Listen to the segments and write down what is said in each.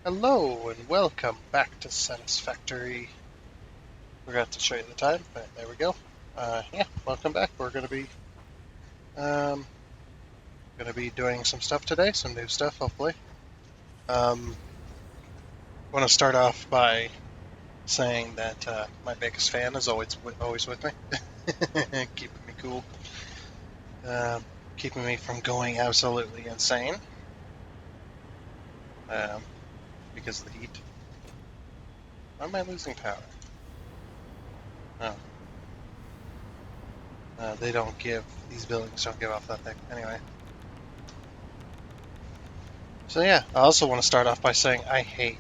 Hello and welcome back to Satisfactory. Forgot to show you the time, but there we go. Yeah, welcome back. We're um, gonna be doing some stuff today, some new stuff, hopefully. Um, Want to start off by saying that my biggest fan is always with me, keeping me cool, um, keeping me from going absolutely insane um, because of the heat. Why am I losing power? Oh, they don't give these buildings don't give off that thing anyway. So yeah, I also want to start off by saying I hate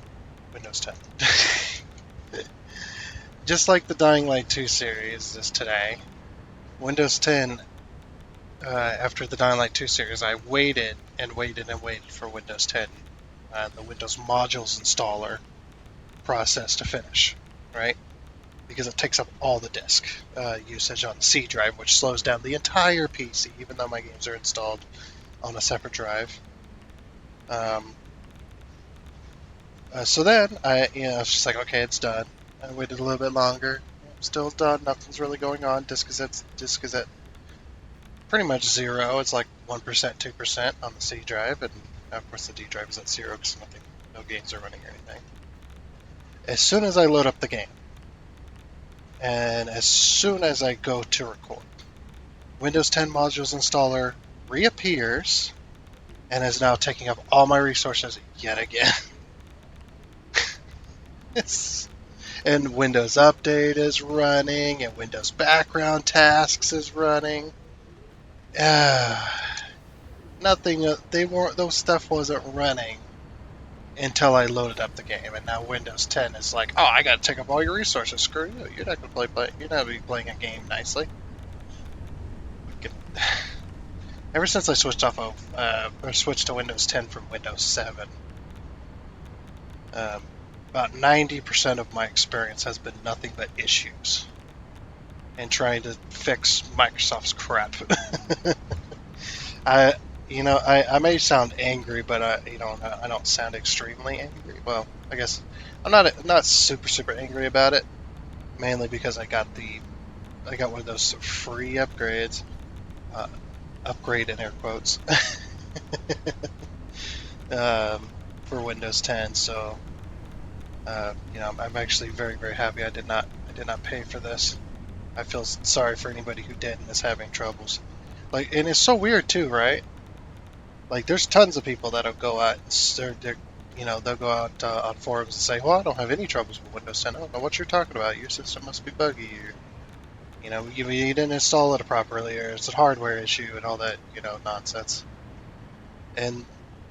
Windows 10. Just like the Dying Light 2 series is today, Windows 10, after the Dying Light 2 series, I waited and waited and waited for Windows 10, the Windows modules installer process to finish, right? Because it takes up all the disk usage on the C drive, which slows down the entire PC, even though my games are installed on a separate drive. Um, so then I was just like, okay, it's done. I waited a little bit longer. Still done. Nothing's really going on. Disk is at pretty much zero. It's like 1%, 2% on the C drive, and of course the D drive is at zero because no games are running or anything. As soon as I load up the game, and as soon as I go to record, Windows 10 modules installer reappears and is now taking up all my resources yet again. And Windows Update is running, and Windows Background Tasks is running. Nothing. They weren't. Those stuff wasn't running until I loaded up the game, and now Windows 10 is like, oh, I got to take up all your resources. Screw you. You're not gonna play. You're not gonna be playing a game nicely. Ever since I switched to Windows 10 from Windows 7, um, about 90% of my experience has been nothing but issues and trying to fix Microsoft's crap. I I may sound angry, but I don't sound extremely angry. Well, I guess I'm not super angry about it, mainly because I got one of those free upgrades, uh, upgrade in air quotes, um, for Windows 10. So I'm actually very happy I did not pay for this. I feel sorry for anybody who did and is having troubles. Like, and it's so weird too, right? Like, there's tons of people that'll go out and they'll go out on forums and say, "Well, I don't have any troubles with Windows 10." I don't know what you're talking about. Your system must be buggy, or you didn't install it properly, or it's a hardware issue, and all that nonsense. And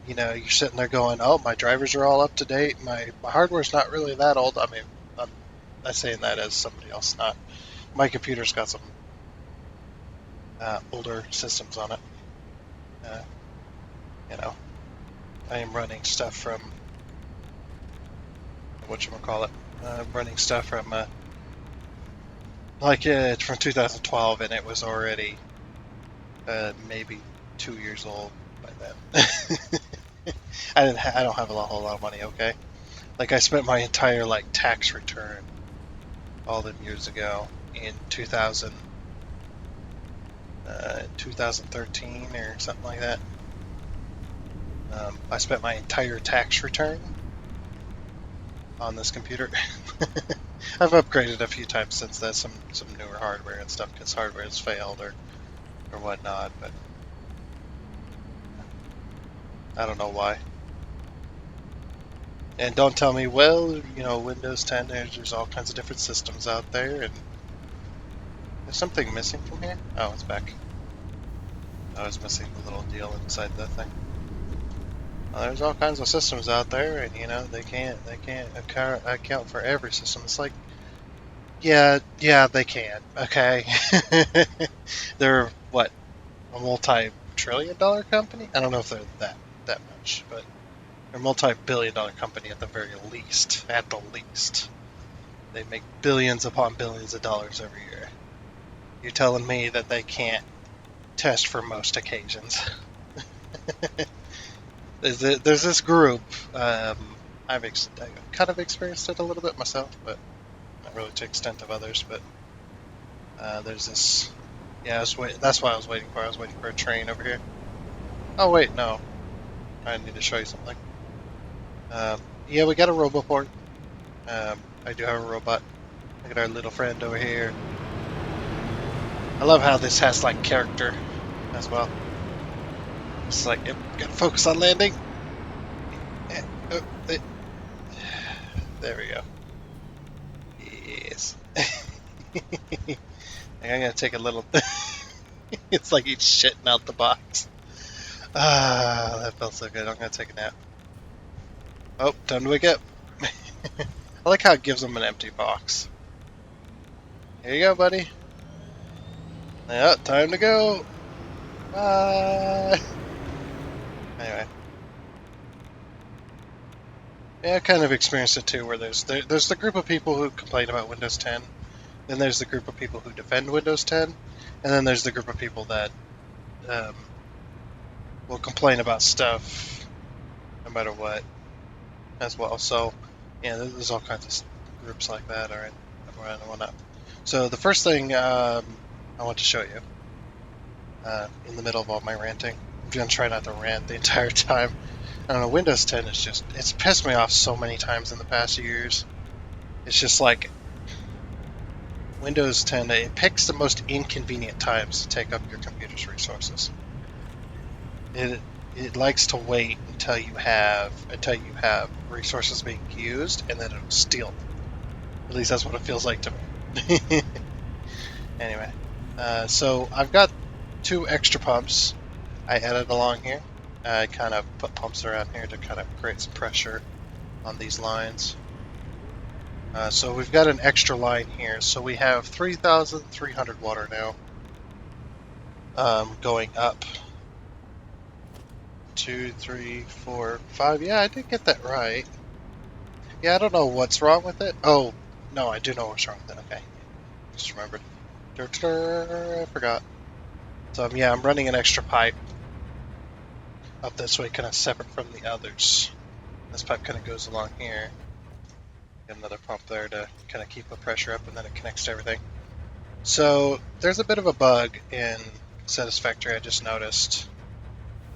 you're sitting there going, "Oh, my drivers are all up to date. My hardware's not really that old." I mean, I'm saying that as somebody else, not my computer's got some older systems on it. Uh, you know, I am running stuff from whatchamacallit, running stuff from it's from 2012, and it was already maybe 2 years old by then. I don't have a whole lot of money. Okay, like I spent my entire tax return all them years ago in 2013 or something like that. I spent my entire tax return on this computer. I've upgraded a few times since then, some newer hardware and stuff because hardware has failed or whatnot, but I don't know why. And don't tell me, well, Windows 10, there's all kinds of different systems out there, and there's something missing from here. Oh, it's back. I was missing the little deal inside the thing. Well, there's all kinds of systems out there, and they can't account for every system. It's like, yeah, they can. Okay, they're what, a multi-trillion-dollar company? I don't know if they're that much, but they're a multi-billion-dollar company at the very least. At the least, they make billions upon billions of dollars every year. You're telling me that they can't test for most occasions? There's this group. I've kind of experienced it a little bit myself, but not really to the extent of others. But there's this. Yeah, that's why I was waiting for. I was waiting for a train over here. Oh wait, no. I need to show you something. Yeah, we got a roboport. I do have a robot. Look at our little friend over here. I love how this has like character as well. It's like, yep, gotta focus on landing. Oh, there we go. Yes. I'm gonna take a little. It's like he's shitting out the box. Ah, that felt so good. I'm gonna take a nap. Oh, time to wake up. I like how it gives him an empty box. Here you go, buddy. Yeah, time to go. Bye. Anyway, yeah, I kind of experienced it too, where there's the group of people who complain about Windows 10, then there's the group of people who defend Windows 10, and then there's the group of people that um, will complain about stuff no matter what as well. So, yeah, there's all kinds of groups like that, all right, and whatnot. So the first thing I want to show you in the middle of all my ranting, I'm gonna try not to rant the entire time. I don't know, Windows 10 is just, it's pissed me off so many times in the past years. It's just like, Windows 10, it picks the most inconvenient times to take up your computer's resources. It likes to wait until you have resources being used, and then it'll steal. At least that's what it feels like to me. Anyway, so I've got 2 extra pumps I added along here. I kind of put pumps around here to kind of create some pressure on these lines. So we've got an extra line here. So we have 3,300 water now going up. 2, 3, 4, 5. Yeah, I did get that right. Yeah, I don't know what's wrong with it. Oh, no, I do know what's wrong with it. Okay, just remembered. I forgot. So yeah, I'm running an extra pipe up this way, kind of separate from the others. This pipe kind of goes along here. Get another pump there to kind of keep the pressure up, and then it connects to everything. So there's a bit of a bug in Satisfactory I just noticed.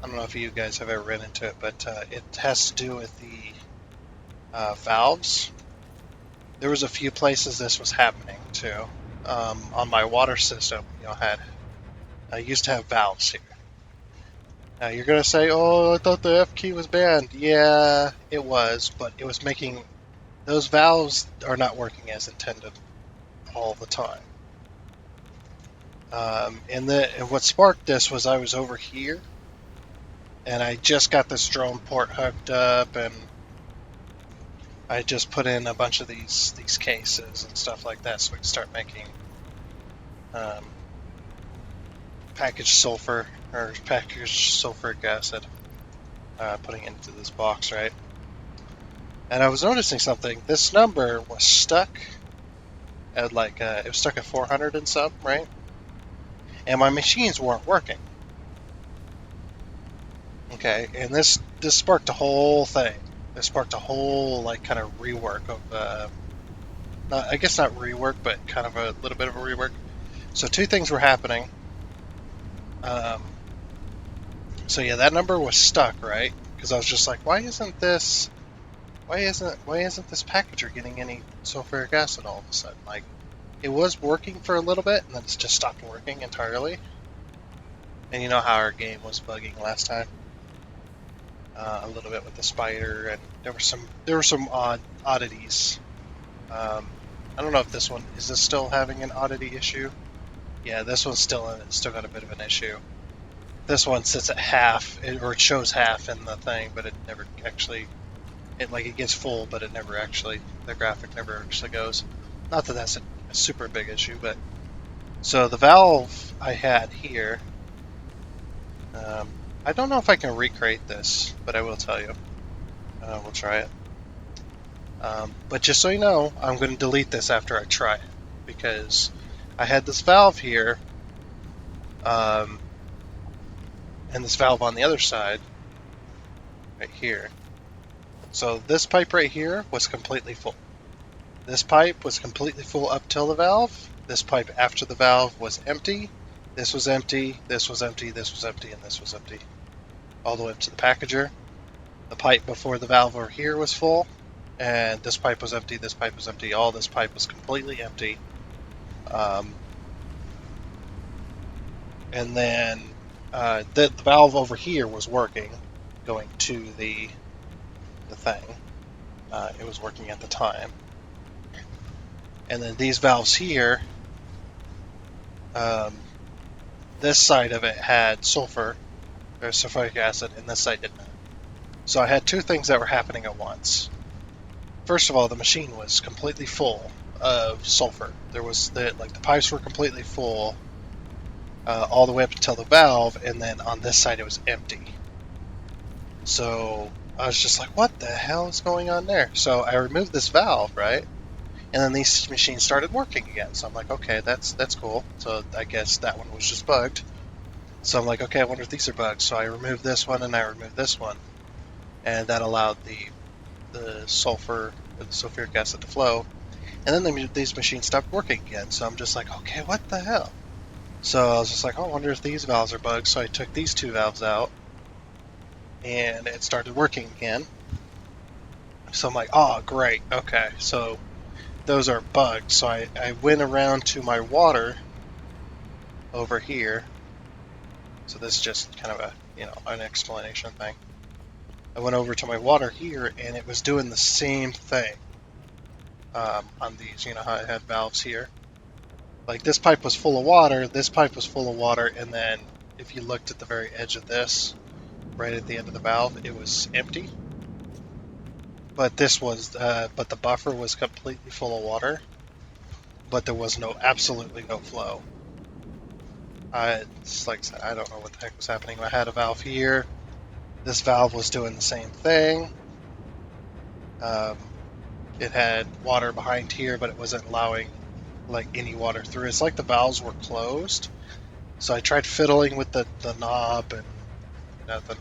I don't know if you guys have ever run into it, but it has to do with the valves. There was a few places this was happening too. On my water system, I used to have valves here. Now you're gonna say, "Oh, I thought the F key was banned." Yeah, it was, but it was making those valves are not working as intended all the time. And what sparked this was I was over here, and I just got this drone port hooked up, and I just put in a bunch of these cases and stuff like that, so we can start making um, packaged sulfuric acid, putting it into this box, right? And I was noticing something. This number was stuck at it was stuck at 400 and some, right? And my machines weren't working. Okay, and this sparked a whole thing. This sparked a whole kind of rework of, I guess not rework, but kind of a little bit of a rework. So 2 things were happening. So yeah, that number was stuck, right? Because I was just like, why isn't this packager getting any sulfuric acid all of a sudden? Like, it was working for a little bit, and then it's just stopped working entirely. And you know how our game was bugging last time, a little bit with the spider, and there were some oddities. I don't know if this one is this still having an oddity issue. Yeah, this one's still got a bit of an issue. This one sits at half, or it shows half in the thing, but it never actually. It gets full, but the graphic never actually goes. Not that that's a super big issue, but so the valve I had here. I don't know if I can recreate this, but I will tell you. We'll try it. But just so you know, I'm going to delete this after I try it, because I had this valve here, and this valve on the other side, right here. So this pipe right here was completely full. This pipe was completely full up till the valve. This pipe after the valve was empty. This was empty, this was empty, this was empty, and this was empty. All the way up to the packager. The pipe before the valve over here was full, and this pipe was empty, this pipe was empty, all this pipe was completely empty. And then the valve over here was working, going to the thing. It was working at the time. And then these valves here, um, this side of it had sulfur, or sulfuric acid, and this side did not. So I had two things that were happening at once. First of all, the machine was completely full of sulfur. There was the pipes were completely full all the way up until the valve, and then on this side it was empty. So I was just like, what the hell is going on there? So I removed this valve, right? And then these machines started working again. So I'm like, okay, that's cool. So I guess that one was just bugged. So I'm like, okay, I wonder if these are bugs. So I removed this one and I removed this one, and that allowed the sulfur or the sulfuric acid to flow. And then these machines stopped working again. So I'm just like, okay, what the hell? So I was just like, oh, I wonder if these valves are bugged. So I took these two valves out, and it started working again. So I'm like, oh, great, okay. So those are bugged. So I went around to my water over here. So this is just kind of a, an explanation thing. I went over to my water here, and it was doing the same thing on these. You know how I had valves here? Like this pipe was full of water, this pipe was full of water, and then if you looked at the very edge of this, right at the end of the valve, it was empty. But but the buffer was completely full of water, but there was absolutely no flow. It's like I said, I don't know what the heck was happening. I had a valve here. This valve was doing the same thing. Um, it had water behind here, but it wasn't allowing any water through. It's like the valves were closed. So I tried fiddling with the knob and nothing.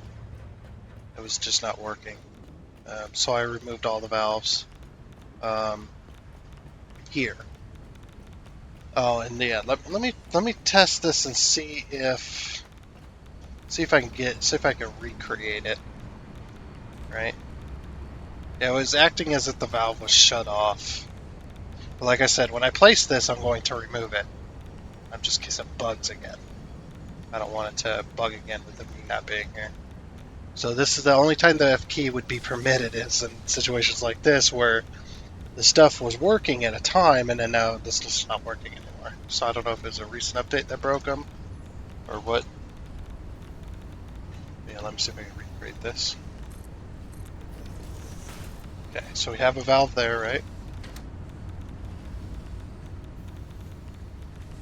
It was just not working. So I removed all the valves um, here. Oh, and yeah, let me test this and see if I can recreate it. Right? Yeah, it was acting as if the valve was shut off. But like I said, when I place this, I'm going to remove it. I'm just in case it bugs again. I don't want it to bug again with me not being here. So this is the only time the F key would be permitted is in situations like this where the stuff was working at a time and then now this is not working anymore. So I don't know if it was a recent update that broke them or what. Yeah, let me see if I can recreate this. Okay, so we have a valve there, right?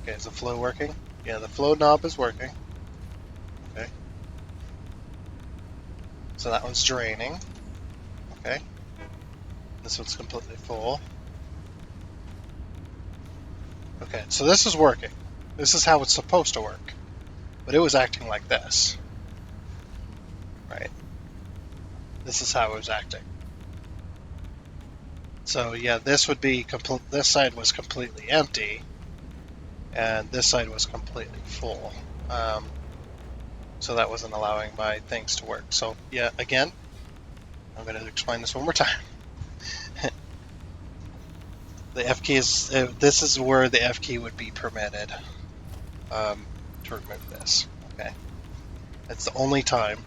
Okay, is the flow working? Yeah, the flow knob is working. Okay. So that one's draining. Okay. This one's completely full. Okay, so this is working. This is how it's supposed to work. But it was acting like this. Right? This is how it was acting. So yeah, this would be this side was completely empty, and this side was completely full. So that wasn't allowing my things to work. So yeah, again, I'm going to explain this one more time. The F key is this is where the F key would be permitted to remove this. Okay, that's the only time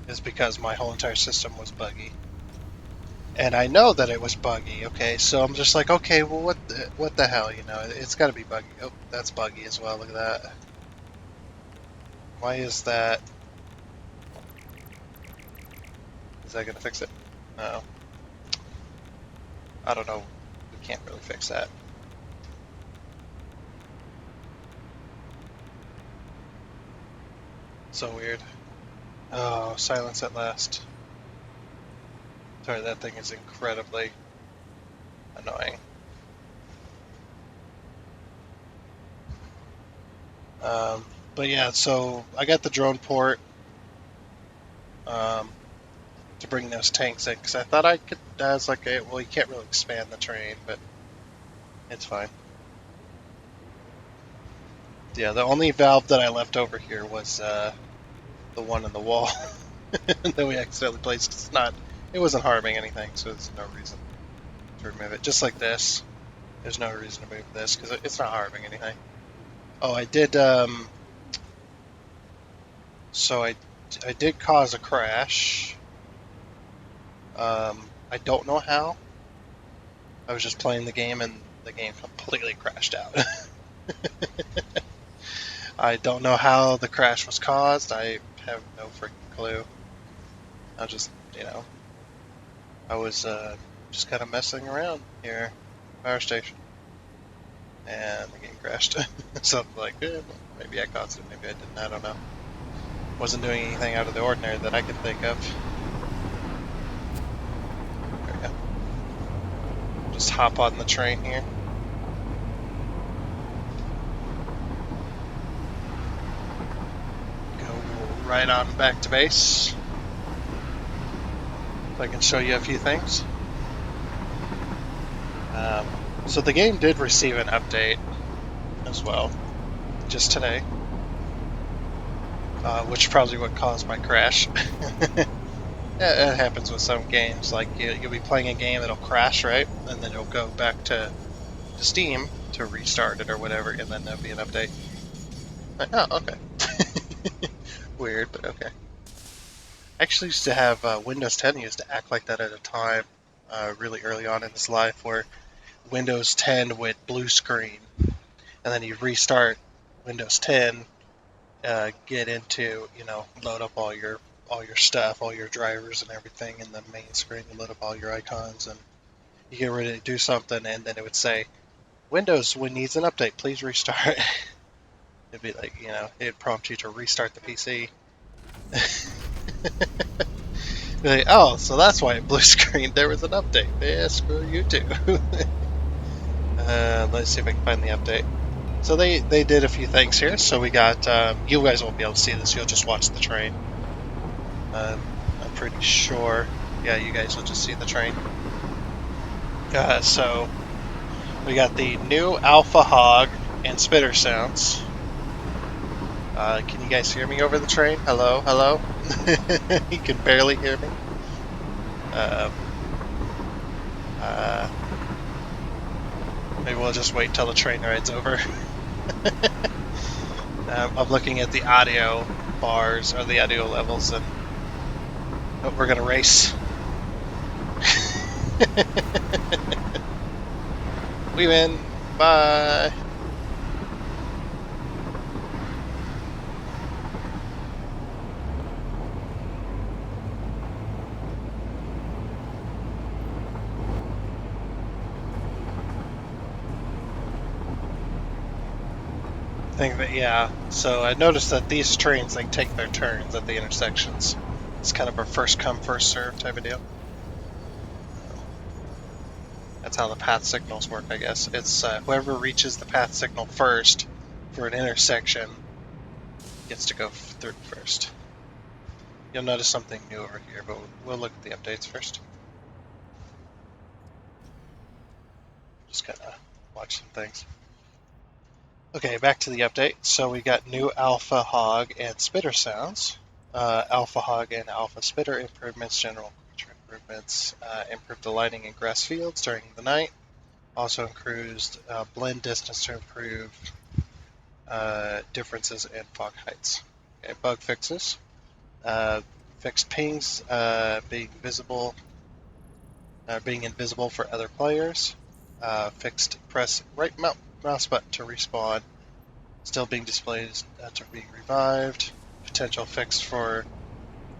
is because my whole entire system was buggy. And I know that it was buggy, okay, so I'm just like, okay, well, what the hell, it's got to be buggy. Oh, that's buggy as well, look at that. Why is that? Is that going to fix it? No. I don't know. We can't really fix that. So weird. Oh, silence at last. Sorry, that thing is incredibly annoying. But yeah, so I got the drone port. Um, to bring those tanks in, because I thought I could. I was like, well, you can't really expand the train, but it's fine. Yeah, the only valve that I left over here was the one in the wall that we accidentally placed. 'Cause it wasn't harming anything, so there's no reason to remove it. Just like this, there's no reason to move this because it's not harming anything. Oh, I did. So I did cause a crash. I don't know how. I was just playing the game and the game completely crashed out. I don't know how the crash was caused. I have no freaking clue. I just, I was just kind of messing around here, power station, and the game crashed. So I'm like, maybe I caused it, maybe I didn't. I don't know. Wasn't doing anything out of the ordinary that I could think of. There we go. Just hop on the train here. Go right on back to base. So I can show you a few things. So the game did receive an update as well, just today, which is probably what caused my crash. It happens with some games, like you'll be playing a game, it'll crash, right? And then it'll go back to Steam to restart it or whatever, and then there'll be an update. Like, oh, okay. Weird, but okay. I actually used to have Windows 10 used to act like that at a time, really early on in its life, where Windows 10 would blue screen, and then you restart Windows 10, get into, load up all your stuff, all your drivers and everything in the main screen, you load up all your icons, and you get ready to do something, and then it would say, Windows needs an update, please restart. It'd be like, it'd prompt you to restart the PC. Like, oh, so that's why it blue screen. There was an update. Yeah, screw you too. Let's see if I can find the update. So they did a few things here. So we got, you guys won't be able to see this. You'll just watch the train. I'm pretty sure. Yeah, you guys will just see the train. So we got the new Alpha Hog and Spitter sounds. Can you guys hear me over the train? Hello, hello. You can barely hear me. Maybe we'll just wait till the train ride's over. I'm looking at the audio bars or the audio levels, and we're gonna race. We win. Bye. Yeah. So I noticed that these trains take their turns at the intersections. It's kind of a first come first serve type of deal. That's how the path signals work, I guess. It's whoever reaches the path signal first for an intersection gets to go through first. You'll notice something new over here, but we'll look at the updates first. Just kind of watch some things. Okay, back to the update. So we got new Alpha Hog and Spitter sounds. Alpha Hog and Alpha Spitter improvements, general creature improvements, improved the lighting in grass fields during the night. Also increased blend distance to improve differences in fog heights. Okay, bug fixes. Fixed pings being invisible for other players. Fixed press right mouse button to respawn. Still being displayed after being revived. Potential fix for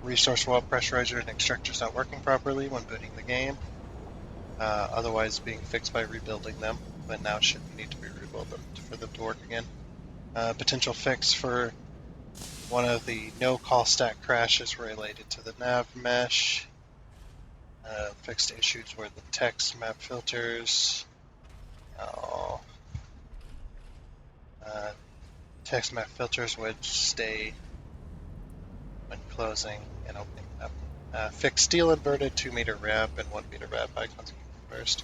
resource well pressurizer and extractors not working properly when booting the game. Otherwise being fixed by rebuilding them, but now shouldn't need to be rebuilt for them to work again. Potential fix for one of the no call stack crashes related to the nav mesh. Fixed issues where the text map filters. Oh, text map filters would stay when closing and opening up. Fixed steel inverted, 2 meter rep and 1 meter rep. Icons first.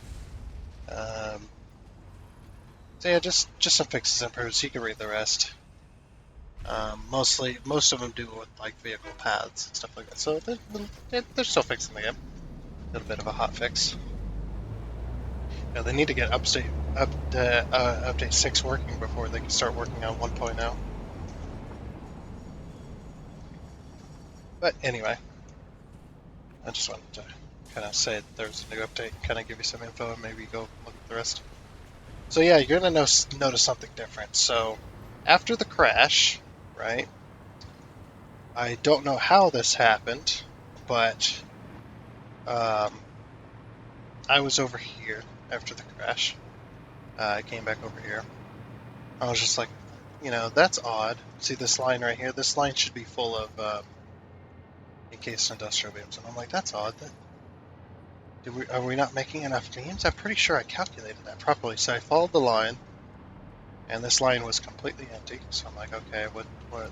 So yeah, just some fixes and improves. You can read the rest. Most of them do with like vehicle paths and stuff like that. So they're still fixing the game. A little bit of a hot fix. Yeah, they need to get update 6 working before they can start working on 1.0. But anyway, I just wanted to kind of say that there's a new update, kind of give you some info, and maybe go look at the rest. So yeah, you're gonna notice something different. So after the crash, right? I don't know how this happened, but um, I was over here after the crash. I came back over here. I was just like, that's odd. See this line right here? This line should be full of encased industrial beams. And I'm like, that's odd. Are we not making enough beams? I'm pretty sure I calculated that properly. So I followed the line, and this line was completely empty. So I'm like, okay,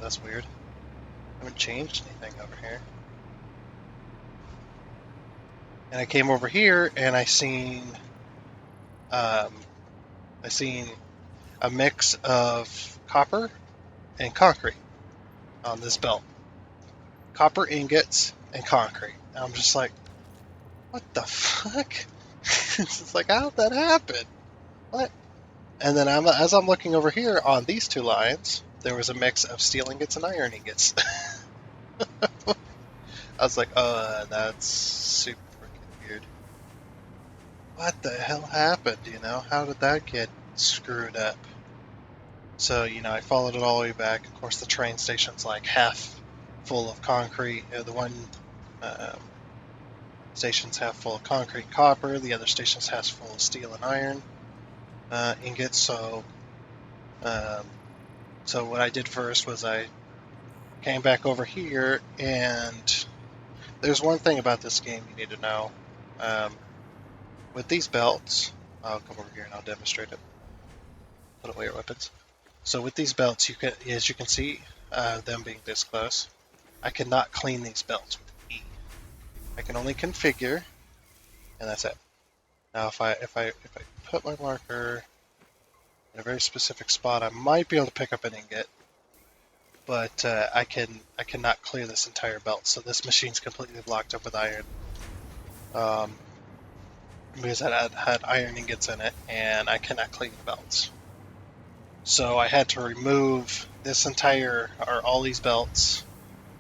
that's weird. I haven't changed anything over here. And I came over here, and um, I seen a mix of copper and concrete on this belt. Copper ingots and concrete. And I'm just like, what the fuck? It's like, how'd that happen? What? And then as I'm looking over here on these two lines, there was a mix of steel ingots and iron ingots. I was like, that's super freaking weird. What the hell happened, How did that get screwed up? So, I followed it all the way back. Of course, the train station's like half full of concrete. The one um, station's half full of concrete and copper. The other station's half full of steel and iron ingots. Um, so what I did first was I came back over here, and there's one thing about this game you need to know. Um, with these belts, I'll come over here and I'll demonstrate it. Put away your weapons. So with these belts, as you can see, them being this close, I cannot clean these belts with E. I can only configure, and that's it. Now, if I put my marker in a very specific spot, I might be able to pick up an ingot, but I cannot clear this entire belt. So this machine's completely blocked up with iron, because it had iron ingots in it, and I cannot clean the belts. So I had to remove all these belts.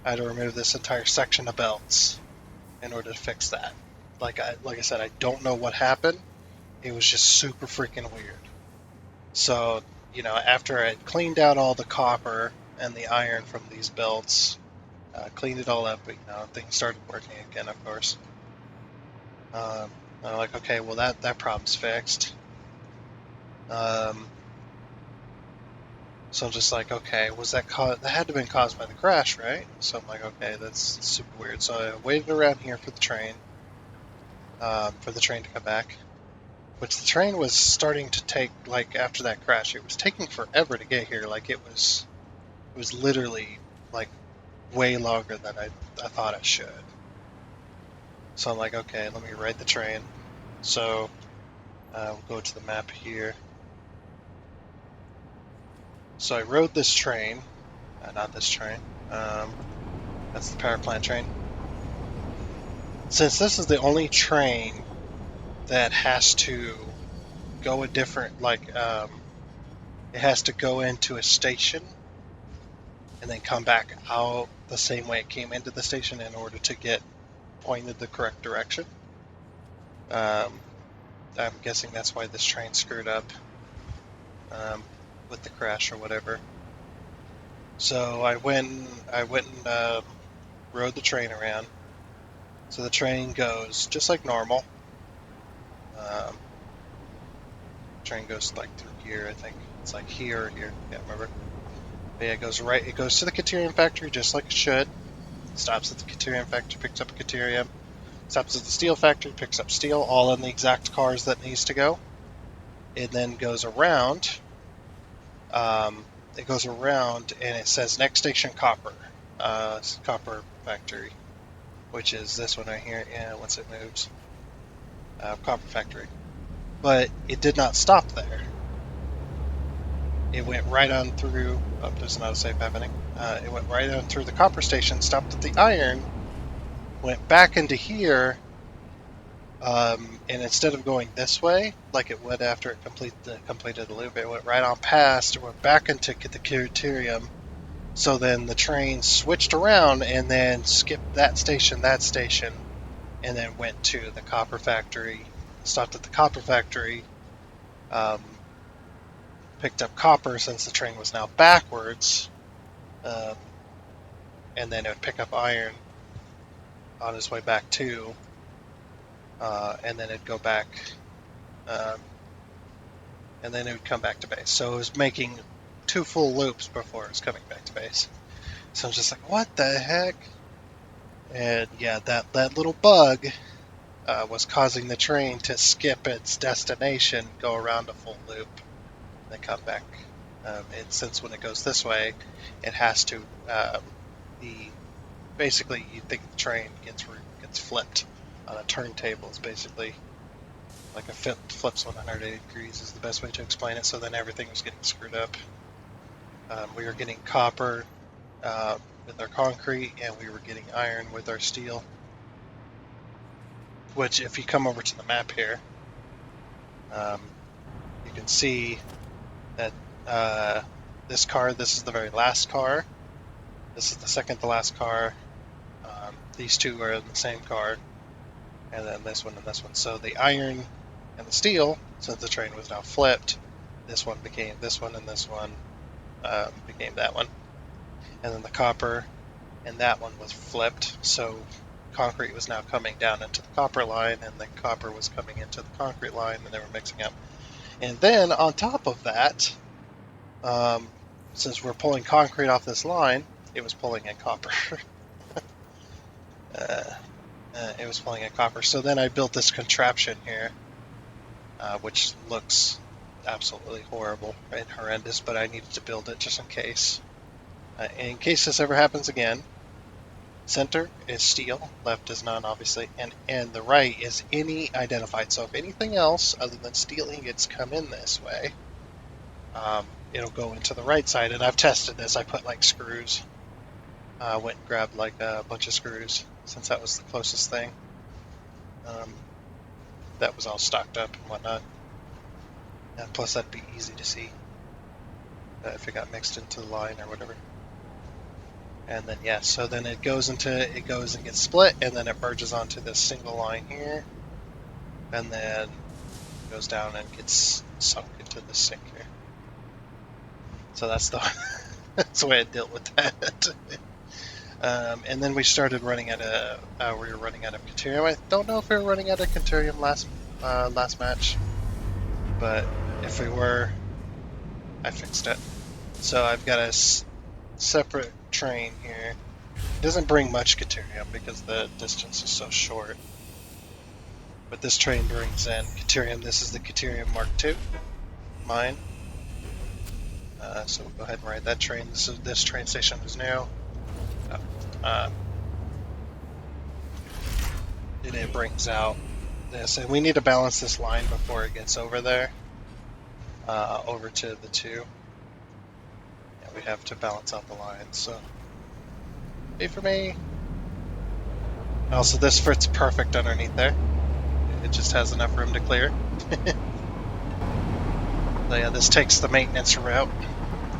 I had to remove this entire section of belts in order to fix that. Like I said, I don't know what happened. It was just super freaking weird. So, after I cleaned out all the copper and the iron from these belts, cleaned it all up, things started working again, of course. I'm like, okay, well that problem's fixed. So I'm just like, okay, that had to have been caused by the crash, right? So I'm like, okay, that's super weird. So I waited around here for the train to come back. Which the train was starting to take, like, after that crash, it was taking forever to get here. Like, it was literally, like, way longer than I thought it should. So I'm like, okay, let me ride the train. So we'll go to the map here. So I rode this train, not this train. That's the power plant train. Since this is the only train that has to go a different, it has to go into a station and then come back out the same way it came into the station in order to get pointed the correct direction. I'm guessing that's why this train screwed up with the crash or whatever. So I went and rode the train around. So the train goes just like normal. Train goes like through here, I think. It's like here or here. Can't remember. But yeah, it goes right. It goes to the Caterium factory just like it should. Stops at the Caterium factory, picks up a Caterium. Stops at the steel factory, picks up steel, all in the exact cars that needs to go. It then goes around. It goes around and it says next station copper, copper factory. which is this one right here. Yeah, once it moves, copper factory. But it did not stop there. It went right on through. Oh, there's another save happening. It went right on through the copper station, stopped at the iron, went back into here, and instead of going this way, like it would after it completed the loop, it went right on past, went back into the criterium. So then the train switched around and then skipped that station, and then went to the copper factory, stopped at the copper factory, um, picked up copper since the train was now backwards, um, and then it would pick up iron on his way back too, and then it'd go back, um, and then it would come back to base. So it was making 2 full loops before it was coming back to base. So I was just like, what the heck? And yeah, that little bug was causing the train to skip its destination, go around a full loop, and then come back. And since when it goes this way, it has to the basically you think the train gets flipped on a turntable. It's basically like a flips 180 degrees is the best way to explain it. So then everything was getting screwed up. We were getting copper with our concrete, and we were getting iron with our steel. Which, if you come over to the map here, you can see that this is the very last car. This is the second to last car. These two are in the same car, and then this one and this one. So the iron and the steel, since the train was now flipped, this one became this one, and this one became that one. And then the copper and that one was flipped, so concrete was now coming down into the copper line, and the copper was coming into the concrete line, and they were mixing up. And then on top of that, since we're pulling concrete off this line, it was pulling in copper. It was pulling in copper. So then I built this contraption here, which looks absolutely horrible and horrendous, but I needed to build it just in case. In case this ever happens again, center is steel, left is none, obviously, and the right is any identified. So if anything else other than steel ingots come in this way, it'll go into the right side. And I've tested this. I put like screws. Went and grabbed like a bunch of screws since that was the closest thing. That was all stocked up and whatnot. And plus, that'd be easy to see if it got mixed into the line or whatever. And then yeah, so then it goes and gets split, and then it merges onto this single line here, and then goes down and gets sunk into the sink here. So that's the that's the way I dealt with that. And then we started running out of we were running out of Caterium. I don't know if we were running out of Caterium last match, but if we were, I fixed it. So I've got a separate train here. It doesn't bring much Caterium because the distance is so short. But this train brings in Caterium. This is the Caterium Mark II, mine. So we'll go ahead and ride that train. This train station is new. And it brings out this, and we need to balance this line before it gets over there, over to the 2. Yeah, we have to balance out the line, so wait for me. Also, this fits perfect underneath there. It just has enough room to clear. So yeah, this takes the maintenance route,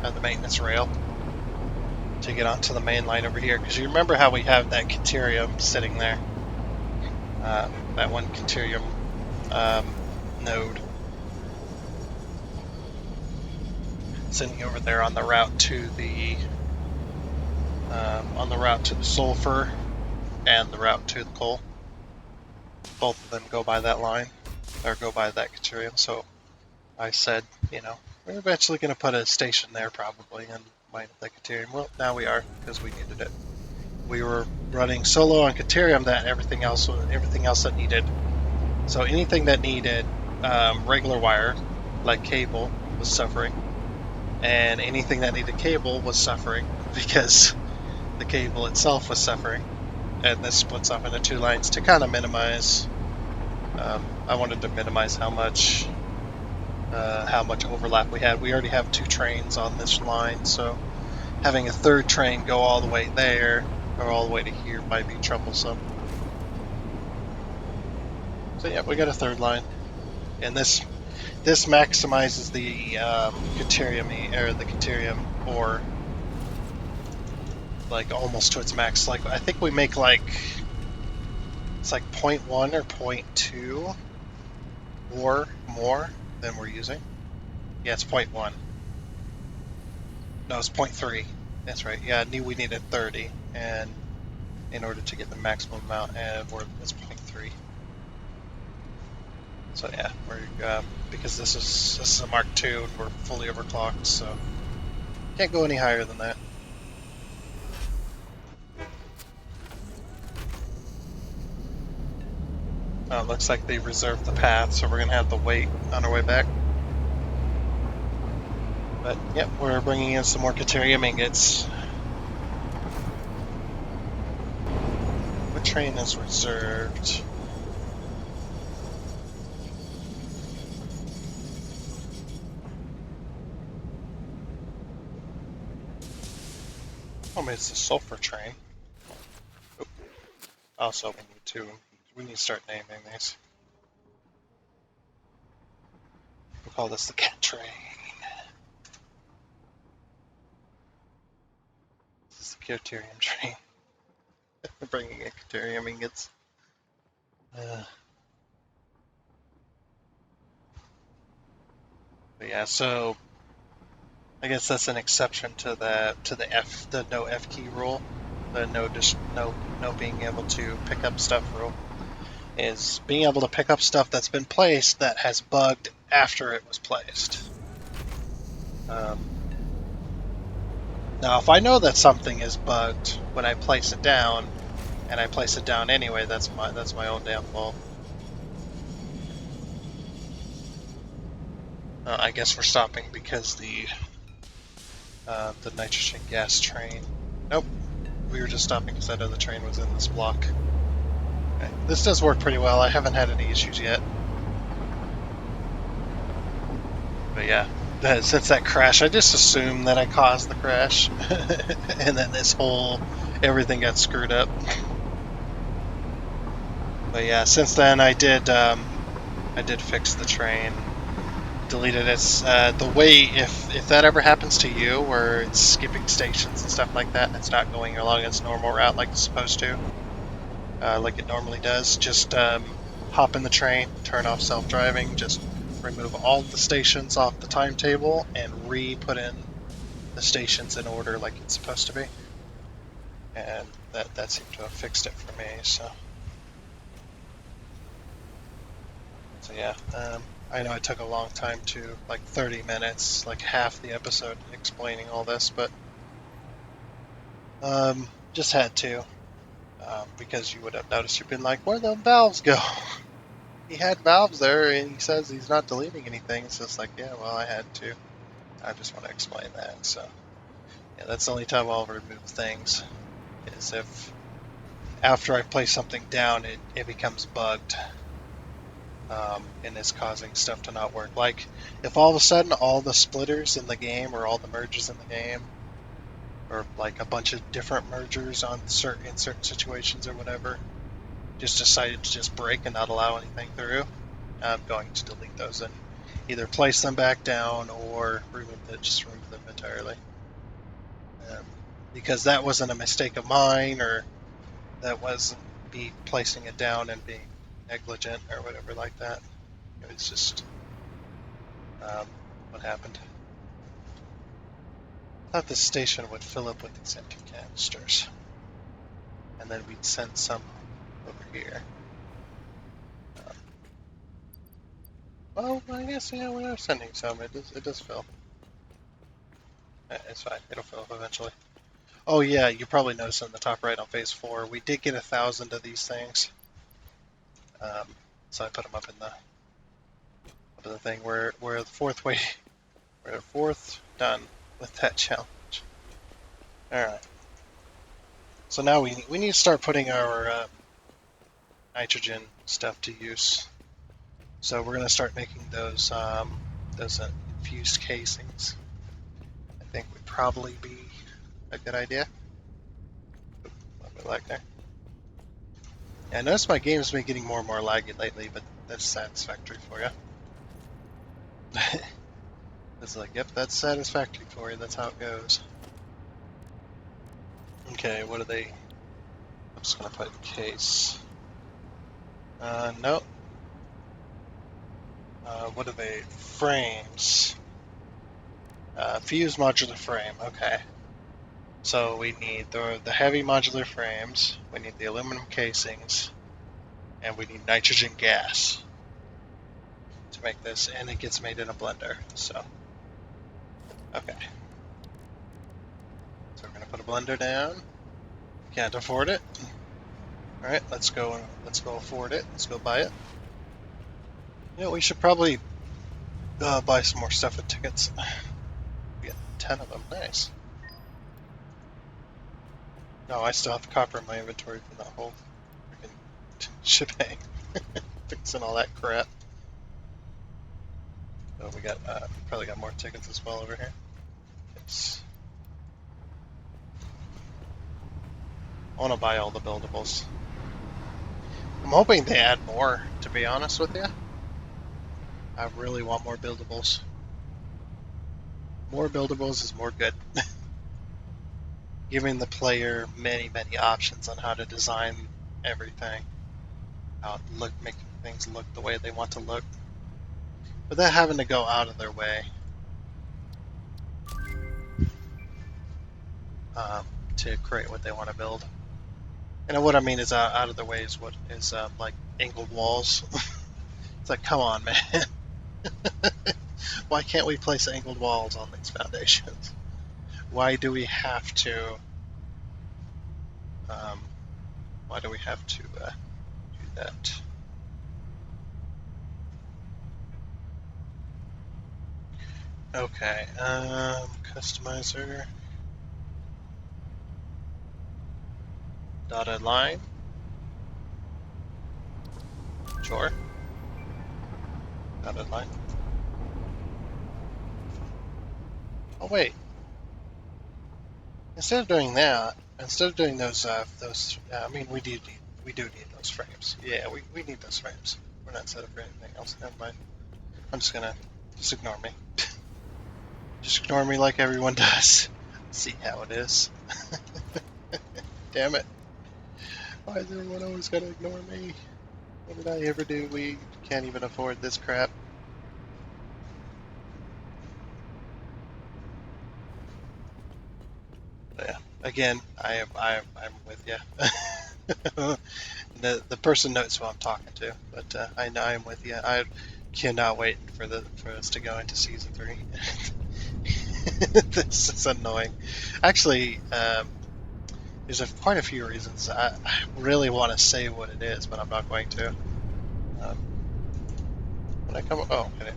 the maintenance rail, to get onto the main line over here. Because you remember how we have that Caterium sitting there, that one Caterium node sitting over there on the route to the sulfur and the route to the coal. Both of them go by that line, or go by that Caterium. So I said, we're eventually going to put a station there probably and mine the Caterium. Well, now we are, because we needed it. We were running solo on Caterium, that everything else that needed. So anything that needed regular wire, like cable, was suffering. And anything that needed cable was suffering because the cable itself was suffering. and this splits off into two lines to kind of minimize. I wanted to minimize how much overlap we had. We already have two trains on this line, so having a third train go all the way there or all the way to here might be troublesome. So yeah, we got a third line, and this maximizes the Caterium or the Caterium ore like almost to its max. Like I think we make like it's like 0.1 or 0.2 or more than we're using. Yeah, it's 0.1. No, it's 0.3. That's right. Yeah, I knew we needed 30, and in order to get the maximum amount, and it's 0.3. So yeah, we're because this is a Mark II and we're fully overclocked, so can't go any higher than that. Looks like they reserved the path, so we're gonna have to wait on our way back. But yep, we're bringing in some more Caterium ingots. What train is reserved? Oh, maybe it's the sulfur train. Oh, also, we need to start naming these. We'll call this the cat train. This is the Caterium train. We're bringing in Caterium ingots. But yeah, so I guess that's an exception to the no F key rule, the no being able to pick up stuff rule is being able to pick up stuff that's been placed that has bugged after it was placed. Um, Now, if I know that something is bugged when I place it down, and I place it down anyway, that's my own damn fault. I guess we're stopping because the nitrogen gas train. Nope, we were just stopping because I know the train was in this block. Okay. This does work pretty well. I haven't had any issues yet. But yeah, since that crash, I just assumed that I caused the crash, and then everything got screwed up. But yeah, since then I did fix the train, deleted it. The way if that ever happens to you, where it's skipping stations and stuff like that, and it's not going along its normal route like it's supposed to, like it normally does, just hop in the train, turn off self-driving, just remove all of the stations off the timetable, and re-put in the stations in order like it's supposed to be. And that seemed to have fixed it for me. So yeah, I know it took a long time to like 30 minutes, like half the episode explaining all this, but just had to because you would have noticed you've been like, where the valves go? He had valves there, and he says he's not deleting anything. So it's like, yeah, well, I had to. I just want to explain that. So yeah, that's the only time I'll remove things is if after I place something down, it becomes bugged. And is causing stuff to not work. Like if all of a sudden all the splitters in the game or all the merges in the game or like a bunch of different mergers in certain situations or whatever just decided to just break and not allow anything through, I'm going to delete those and either place them back down or just remove them entirely. Um, because that wasn't a mistake of mine or that wasn't me placing it down and being negligent or whatever like that. It was just um, what happened. I thought the station would fill up with these empty canisters, and then we'd send some over here. Well, I guess yeah, we are sending some. It does fill. It's fine. It'll fill up eventually. Oh yeah, you probably noticed in the top right on phase 4, we did get 1,000 of these things. Um, so I put them up in the thing. We're the fourth way. We're the fourth done with that challenge. All right. So now we need to start putting our nitrogen stuff to use. So we're going to start making those infused casings. I think would probably be a good idea. A little bit lag there. Yeah, I noticed my game's been getting more and more laggy lately, but that's satisfactory for you. It's like, yep, that's satisfactory for you. That's how it goes. Okay, what are they? I'm just gonna put case. No. What are they? Frames. Fuse modular frame. Okay. So we need the heavy modular frames. We need the aluminum casings, and we need nitrogen gas to make this, and it gets made in a blender. So, okay. So we're gonna put a blender down. Can't afford it. All right, let's go. Let's go afford it. Let's go buy it. You know, we should probably buy some more stuff with tickets. We get 10 of them. Nice. No, I still have copper in my inventory from that whole freaking shebang. Fixing all that crap. Oh, we got probably got more tickets as well over here. Yes. I want to buy all the buildables. I'm hoping they add more, to be honest with you. I really want more buildables. More buildables is more good. Giving the player many, many options on how to design everything. How look, making things look the way they want to look. Without having to go out of their way to create what they want to build. And what I mean is out of their way is what is like angled walls. It's like, come on, man. Why can't we place angled walls on these foundations? Why do we have to? Um, why do we have to do that? Okay, customizer, dotted line, sure, dotted line. Oh wait, instead of doing that, instead of doing those, I mean, we do need those frames. Yeah, we need those frames. We're not set up for anything else. Never mind. I'm just gonna just ignore me. Just ignore me like everyone does. See how it is. Damn it. Why is everyone always gonna ignore me? What did I ever do? We can't even afford this crap. But yeah. Again, I'm with you. The person knows who I'm talking to, but I know I'm with you. I cannot wait for us to go into season 3. This is annoying. Actually, there's quite a few reasons. I really want to say what it is, but I'm not going to. Um, when I come, oh, okay,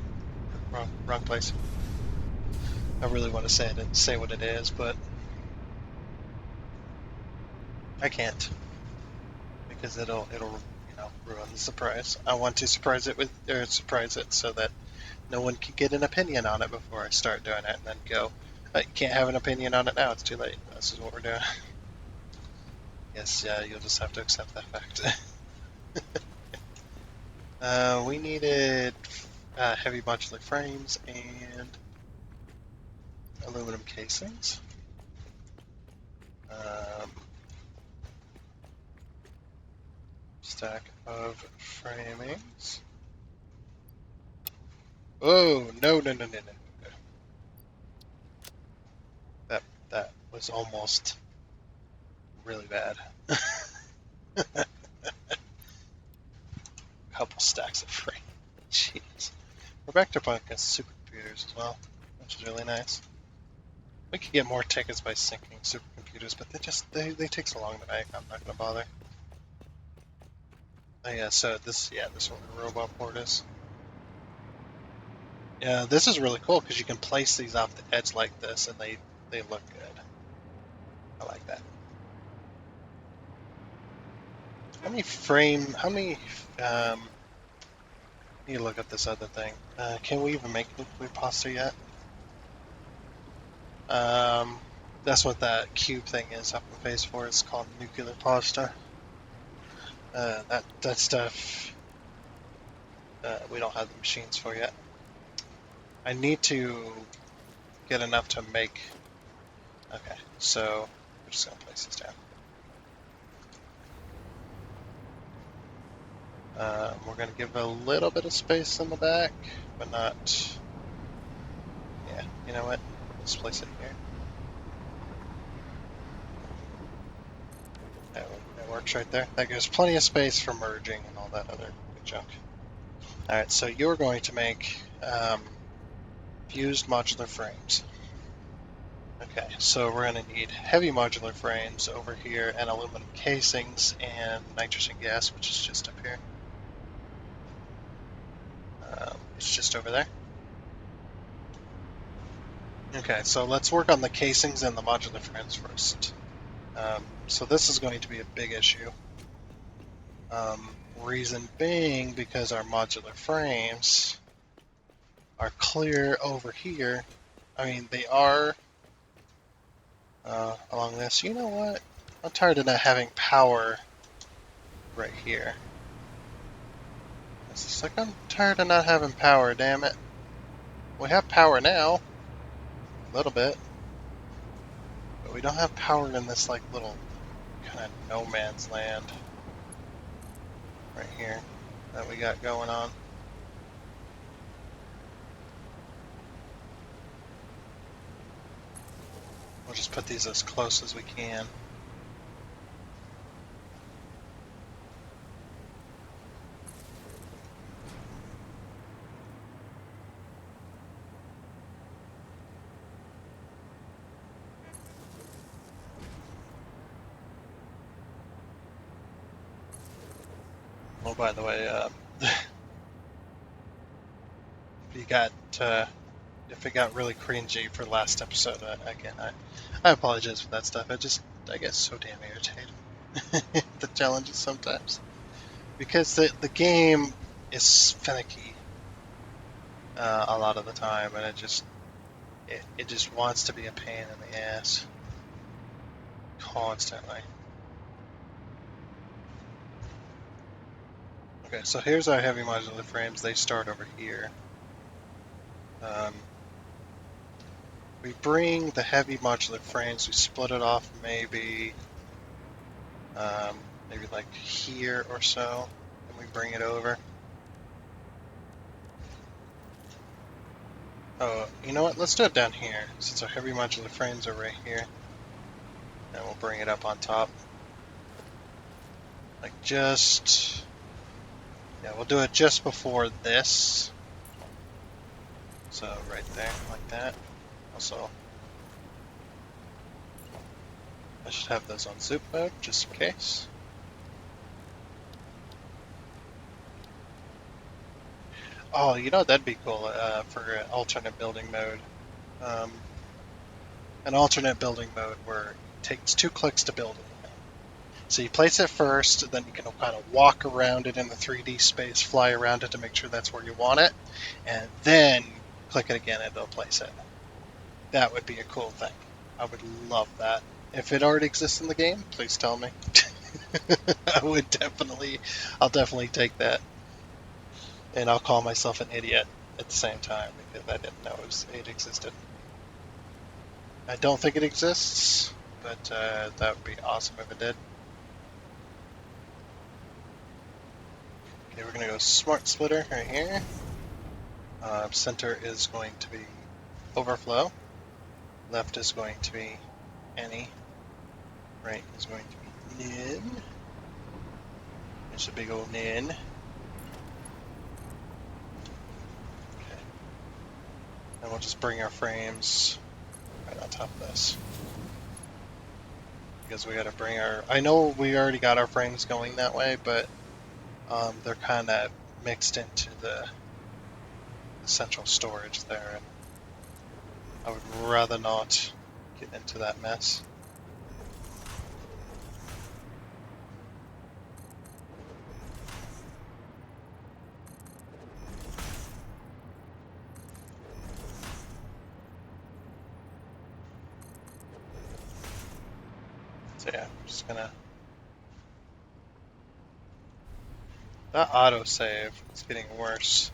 wrong place. I really want to say what it is, but I can't because it'll ruin the surprise. I want to surprise it so that no one can get an opinion on it before I start doing it, and then go, you can't have an opinion on it now. It's too late. This is what we're doing. Yes, yeah, you'll just have to accept that fact. We needed heavy modular frames and aluminum casings. Um, stack of framings. Oh, no. That was almost really bad. A couple stacks of frame. Jeez. We're back to playing against supercomputers as well, which is really nice. We could get more tickets by syncing supercomputers, but they take so long to make. I'm not gonna bother. Oh yeah, so this is what the robot port is. Yeah, this is really cool because you can place these off the edge like this, and they look good. I like that. how many, need to look up this other thing. Can we even make nuclear pasta yet? Um, that's what that cube thing is up in phase 4. It's called nuclear pasta. That stuff, we don't have the machines for yet. I need to get enough to make. Okay, so we're just gonna place this down. We're gonna give a little bit of space in the back, but not. Yeah, you know what? Let's place it here. That works right there. That gives plenty of space for merging and all that other good junk. All right, so you're going to make fused modular frames. Okay, so we're going to need heavy modular frames over here and aluminum casings and nitrogen gas, which is just up here. It's just over there. Okay, so let's work on the casings and the modular frames first. So this is going to be a big issue. Reason being because our modular frames are clear over here. I mean, they are along this. You know what? I'm tired of not having power right here. It's just like I'm tired of not having power, damn it. We have power now, a little bit, but we don't have power in this like little kind of no man's land right here that we got going on. We'll just put these as close as we can. Oh, by the way, you got if it got really cringy for last episode, again, I apologize for that stuff. I get so damn irritated the challenges sometimes because the game is finicky a lot of the time, and it just wants to be a pain in the ass constantly. Okay, so here's our heavy modular frames. They start over here. We bring the heavy modular frames, we split it off maybe like here or so, and we bring it over. Oh, you know what? Let's do it down here, since our heavy modular frames are right here. And we'll bring it up on top. Like just... Yeah, we'll do it just before this. So right there, like that. Also, I should have those on zoom mode, just in case. Oh, you know, that'd be cool for an alternate building mode. An alternate building mode where it takes 2 clicks to build it. So you place it first, then you can kind of walk around it in the 3D space, fly around it to make sure that's where you want it, and then click it again and it'll place it. That would be a cool thing. I would love that. If it already exists in the game, please tell me. I'll definitely take that. And I'll call myself an idiot at the same time because I didn't know it existed. I don't think it exists, but that would be awesome if it did. Okay, we're going to go Smart Splitter right here. Center is going to be overflow. Left is going to be any. Right is going to be nin. There's a big old nin. Okay. And we'll just bring our frames right on top of this. Because we got to bring our... I know we already got our frames going that way, but they're kind of mixed into the central storage there. And I would rather not get into that mess. So yeah, I'm just gonna... That autosave is getting worse.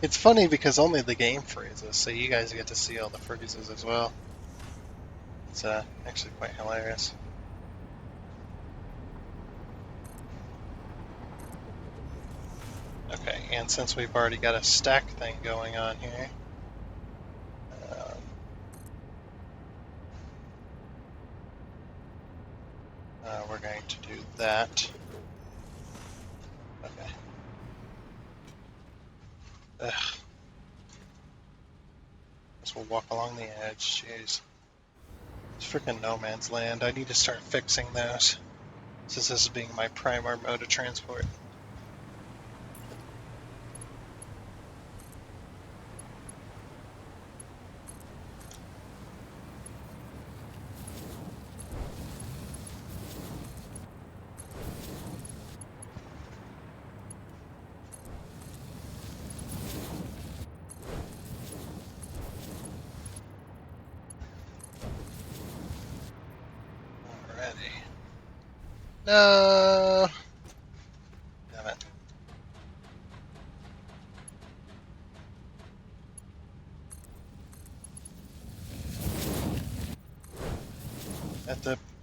It's funny because only the game freezes, so you guys get to see all the freezes as well. It's actually quite hilarious. Okay, and since we've already got a stack thing going on here, um, we're going to do that. Okay. Ugh. Guess we'll walk along the edge. Jeez. It's freaking no man's land. I need to start fixing those, since this is being my primary mode of transport. Alrighty. No! Damn it.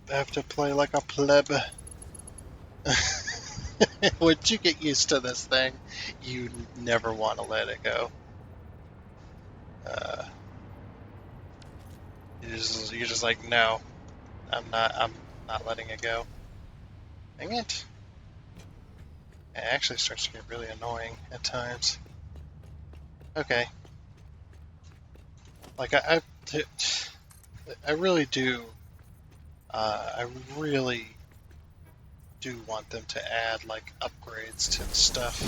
I have to play like a pleb. Once you get used to this thing, you never want to let it go. Uh, you're just like, no, I'm not letting it go. Dang it. It actually starts to get really annoying at times. Okay. Like, I really do, I really do want them to add, like, upgrades to the stuff.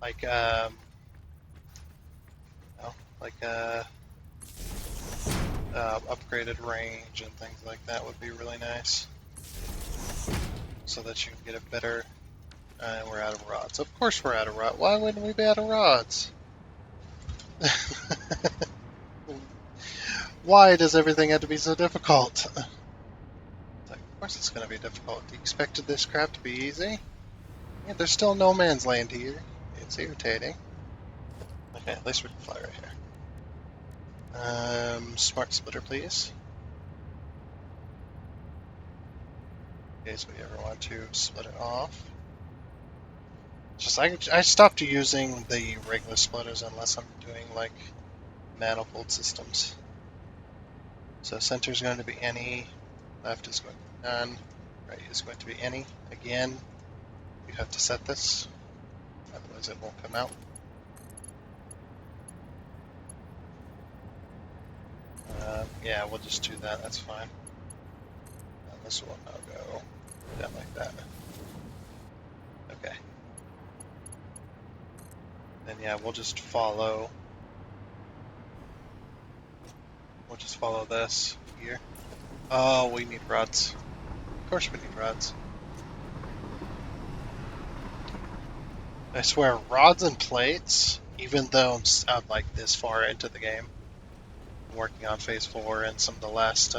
Like, you know, like, upgraded range and things like that would be really nice. So that you can get a better... we're out of rods. Of course we're out of rods. Why wouldn't we be out of rods? Why does everything have to be so difficult? Like, of course it's going to be difficult. You expected this crap to be easy? Yeah, there's still no man's land here. It's irritating. Okay, at least we can fly right here. Smart splitter, please. In case we ever want to split it off. Just I stopped using the regular splitters unless I'm doing like manifold systems. So center is going to be any, left is going to be none, right is going to be any. Again, you have to set this, otherwise it won't come out. Yeah, we'll just do that, that's fine. And this will now go down like that. Okay. Then yeah, we'll just follow this here. Oh, we need rods. Of course we need rods. I swear, rods and plates, even though I'm like this far into the game, I'm working on Phase 4 and some of the last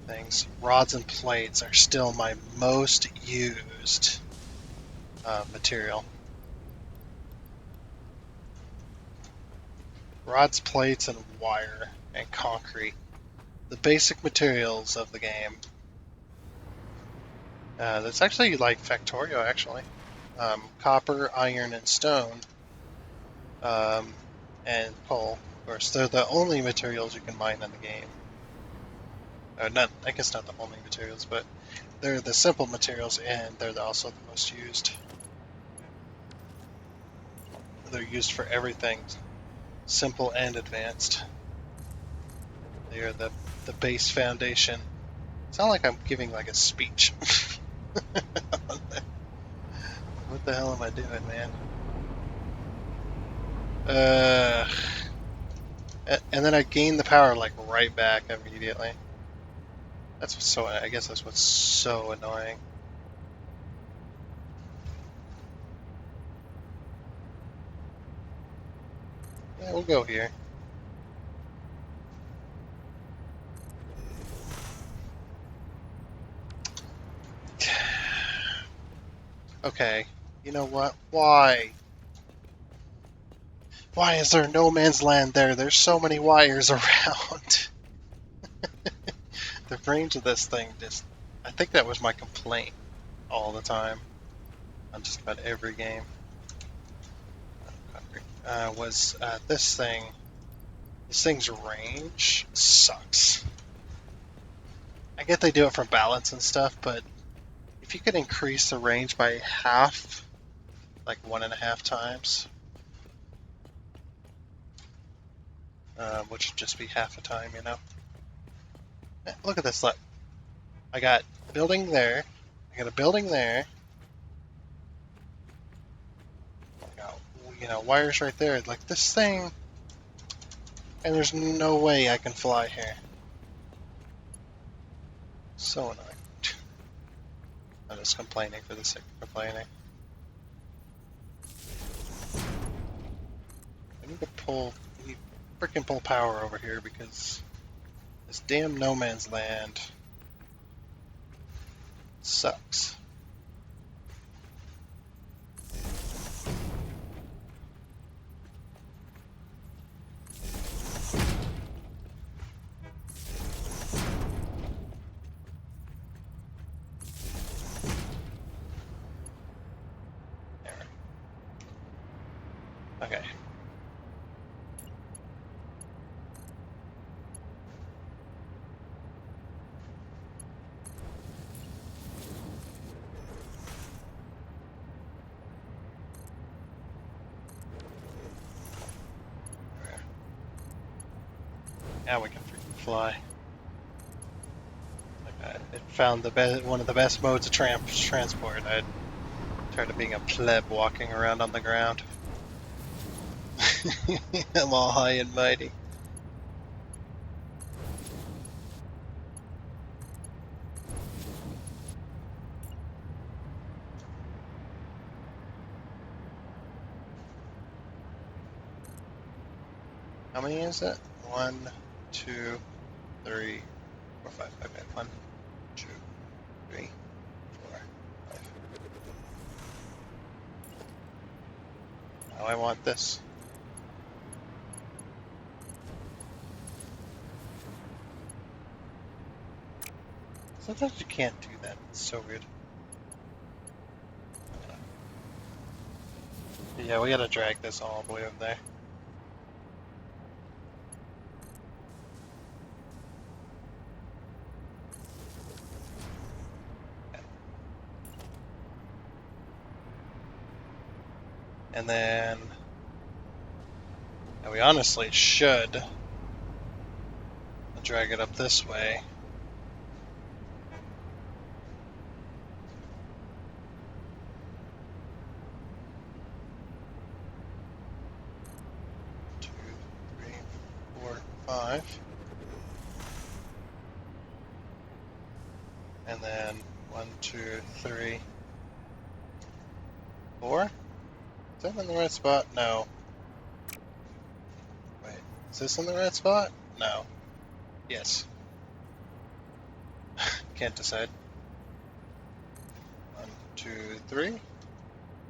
things, rods and plates are still my most used material. Rods, plates, and wire, and concrete. The basic materials of the game. That's actually like factorio, actually. Copper, iron, and stone. And coal. Of course, they're the only materials you can mine in the game. I guess not the only materials, but they're the simple materials, and they're also the most used. They're used for everything, simple and advanced. They are the base foundation. It's not like I'm giving like a speech. What the hell am I doing, man? And then I gain the power like right back immediately. That's what's so. I guess that's what's so annoying. Yeah, we'll go here. Okay, you know what? Why? Why is there no man's land there? There's so many wires around. The range of this thing just... I think that was my complaint all the time on just about every game. This thing... This thing's range sucks. I get they do it for balance and stuff, but if you could increase the range by half, like 1.5 times, which would just be half a time, you know. Look at this. Look, I got building there. I got a building there. I got, wires right there. Like this thing, and there's no way I can fly here. So annoying. I'm just complaining for the sake of complaining. I need to freaking pull power over here because this damn no man's land sucks. Okay. Now we can freaking fly. It found one of the best modes of transport. I'm tired of being a pleb walking around on the ground. I'm all high and mighty. How many is it? 1, 2, 3, 4, 5. Okay, 1, 2, 3, 4, 5. Now I want this. Sometimes you can't do that. It's so weird. Yeah, we gotta drag this all the way over there. And then... And we honestly should drag it up this way. Two, three, 4, 5. And then 1, 2, 3, 4. Is that in the right spot? No. Wait, is this in the right spot? No. Yes. Can't decide. 1, 2, 3.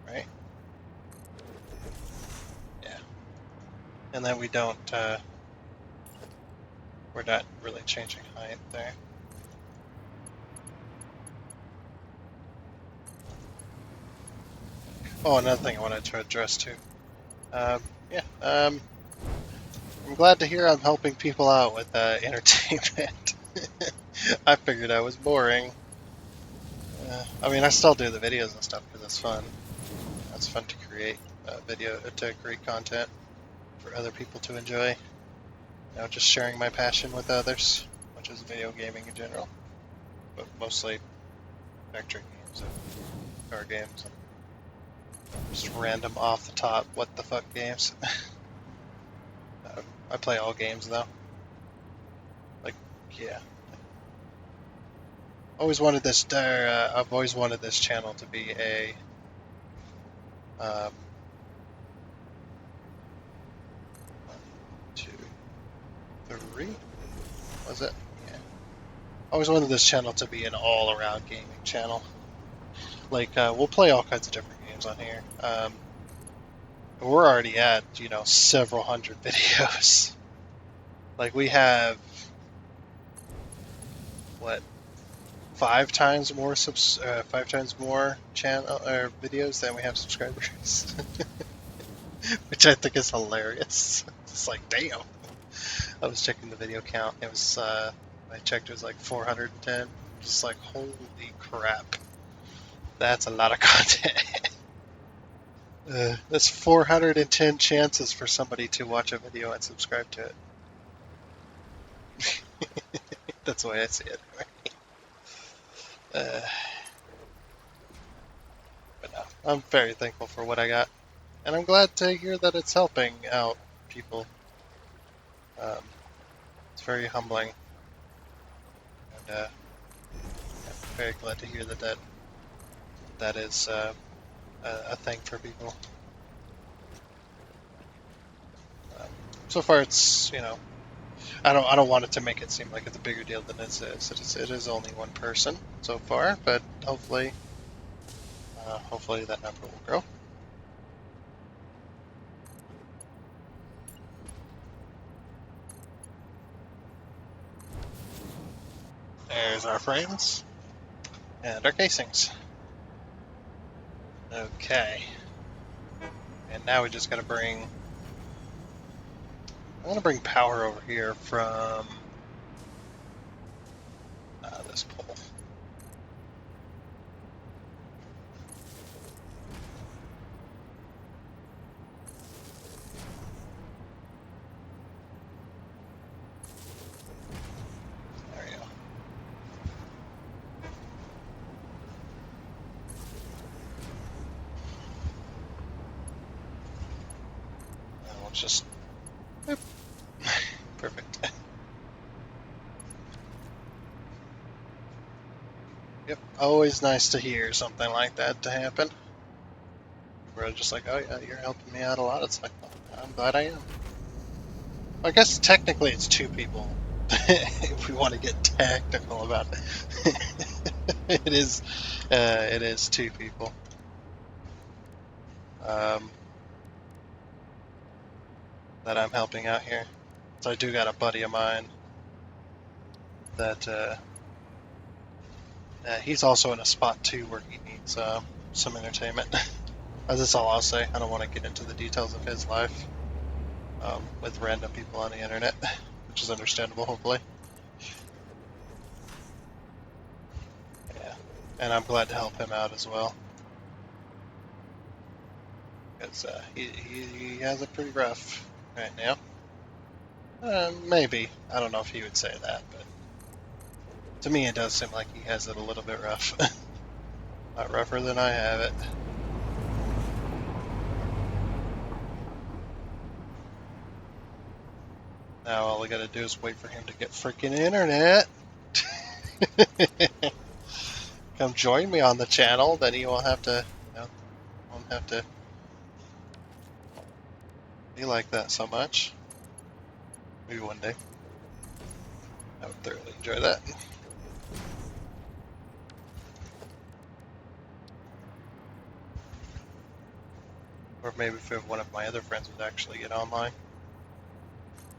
Right? Yeah. And then we don't, we're not really changing height there. Oh, another thing I wanted to address too. I'm glad to hear I'm helping people out with entertainment. I figured I was boring. I mean, I still do the videos and stuff because it's fun. It's fun to create to create content for other people to enjoy. You know, just sharing my passion with others, which is video gaming in general, but mostly factory games and car games and just random off the top what the fuck games. I play all games though. Like, yeah. I've always wanted this channel to be a 1, 2, 3. Was it? Yeah. I always wanted this channel to be an all-around gaming channel. Like, we'll play all kinds of different games on here. We're already at, several hundred videos. Like, we have, what, 5 times more channel or videos than we have subscribers, which I think is hilarious. It's like, damn. I was checking the video count. It was, I checked, it was like 410. Just like, holy crap. That's a lot of content. That's 410 chances for somebody to watch a video and subscribe to it. That's the way I see it. Uh, but no, I'm very thankful for what I got. And I'm glad to hear that it's helping out people. Um, it's very humbling. And I'm very glad to hear that is a thing for people. Um, so far, it's I don't want it to make it seem like it's a bigger deal than it is. It is only one person so far, but hopefully that number will grow. There's our frames and our casings. Okay, and now we just gotta bring. I'm gonna bring power over here from this pole. There we go. And we'll just. Boop. Perfect. Yep. Always nice to hear something like that to happen. We're just like, oh yeah, you're helping me out a lot. It's like, well, I'm glad I am. I guess technically it's two people. If we want to get technical about it, it is two people. Um, that I'm helping out here. So I do got a buddy of mine that he's also in a spot too where he needs some entertainment. That's all I'll say. I don't want to get into the details of his life with random people on the internet, which is understandable, hopefully. Yeah, and I'm glad to help him out as well because he has it pretty rough right now. Maybe I don't know if he would say that, but to me it does seem like he has it a little bit rough. A lot rougher than I have it. Now all I gotta do is wait for him to get freaking internet. Come join me on the channel, then he won't have to, won't have to be like that so much. Maybe one day. I would thoroughly enjoy that. Or maybe if one of my other friends would actually get online.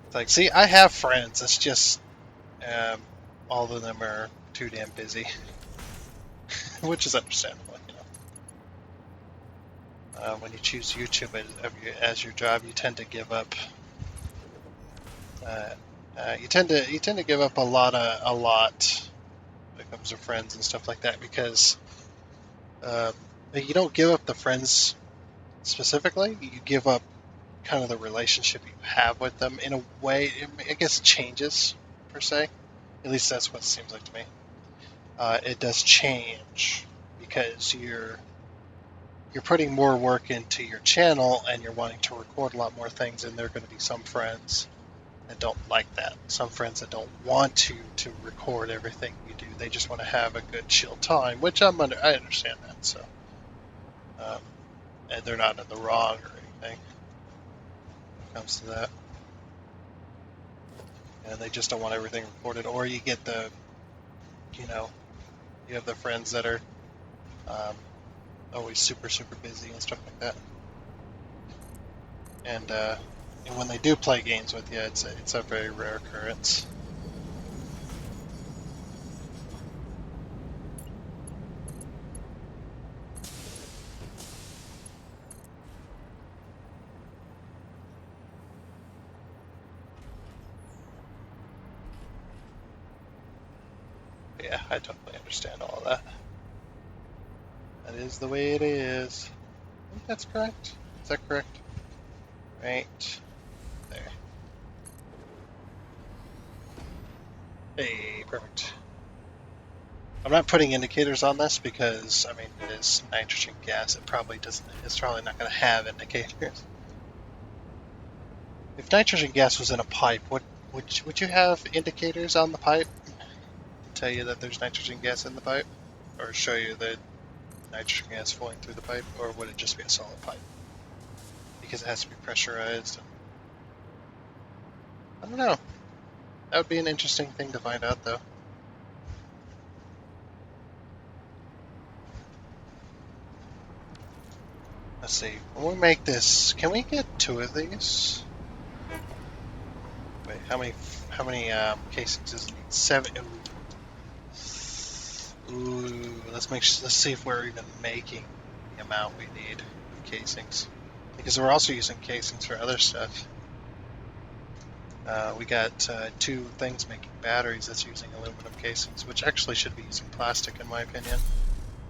It's like, see, I have friends. It's just all of them are too damn busy, which is understandable. When you choose YouTube as your job, you tend to give up. You tend to give up a lot when it comes to friends and stuff like that because you don't give up the friends specifically. You give up kind of the relationship you have with them in a way. I guess it changes per se. At least that's what it seems like to me. It does change because you're putting more work into your channel and you're wanting to record a lot more things, and there are going to be some friends that don't like that. Some friends that don't want to record everything you do. They just want to have a good chill time, which I understand that. So, and they're not in the wrong or anything when it comes to that. And they just don't want everything recorded. Or you get you have the friends that are always super, super busy and stuff like that. And when they do play games with you, it's a very rare occurrence. But yeah, I totally understand all of that. That is the way it is. I think that's correct. Is that correct? Right there. Hey, perfect. I'm not putting indicators on this because, I mean, it is nitrogen gas. It probably doesn't. It's probably not going to have indicators. If nitrogen gas was in a pipe, would you have indicators on the pipe to tell you that there's nitrogen gas in the pipe, or show you the nitrogen gas flowing through the pipe, or would it just be a solid pipe because it has to be pressurized? I don't know. That would be an interesting thing to find out, though. Let's see. When we make this, can we get two of these? Wait, how many casings does it need? Seven. Ooh, let's see if we're even making the amount we need of casings, because we're also using casings for other stuff. We got two things making batteries that's using aluminum casings, which actually should be using plastic in my opinion.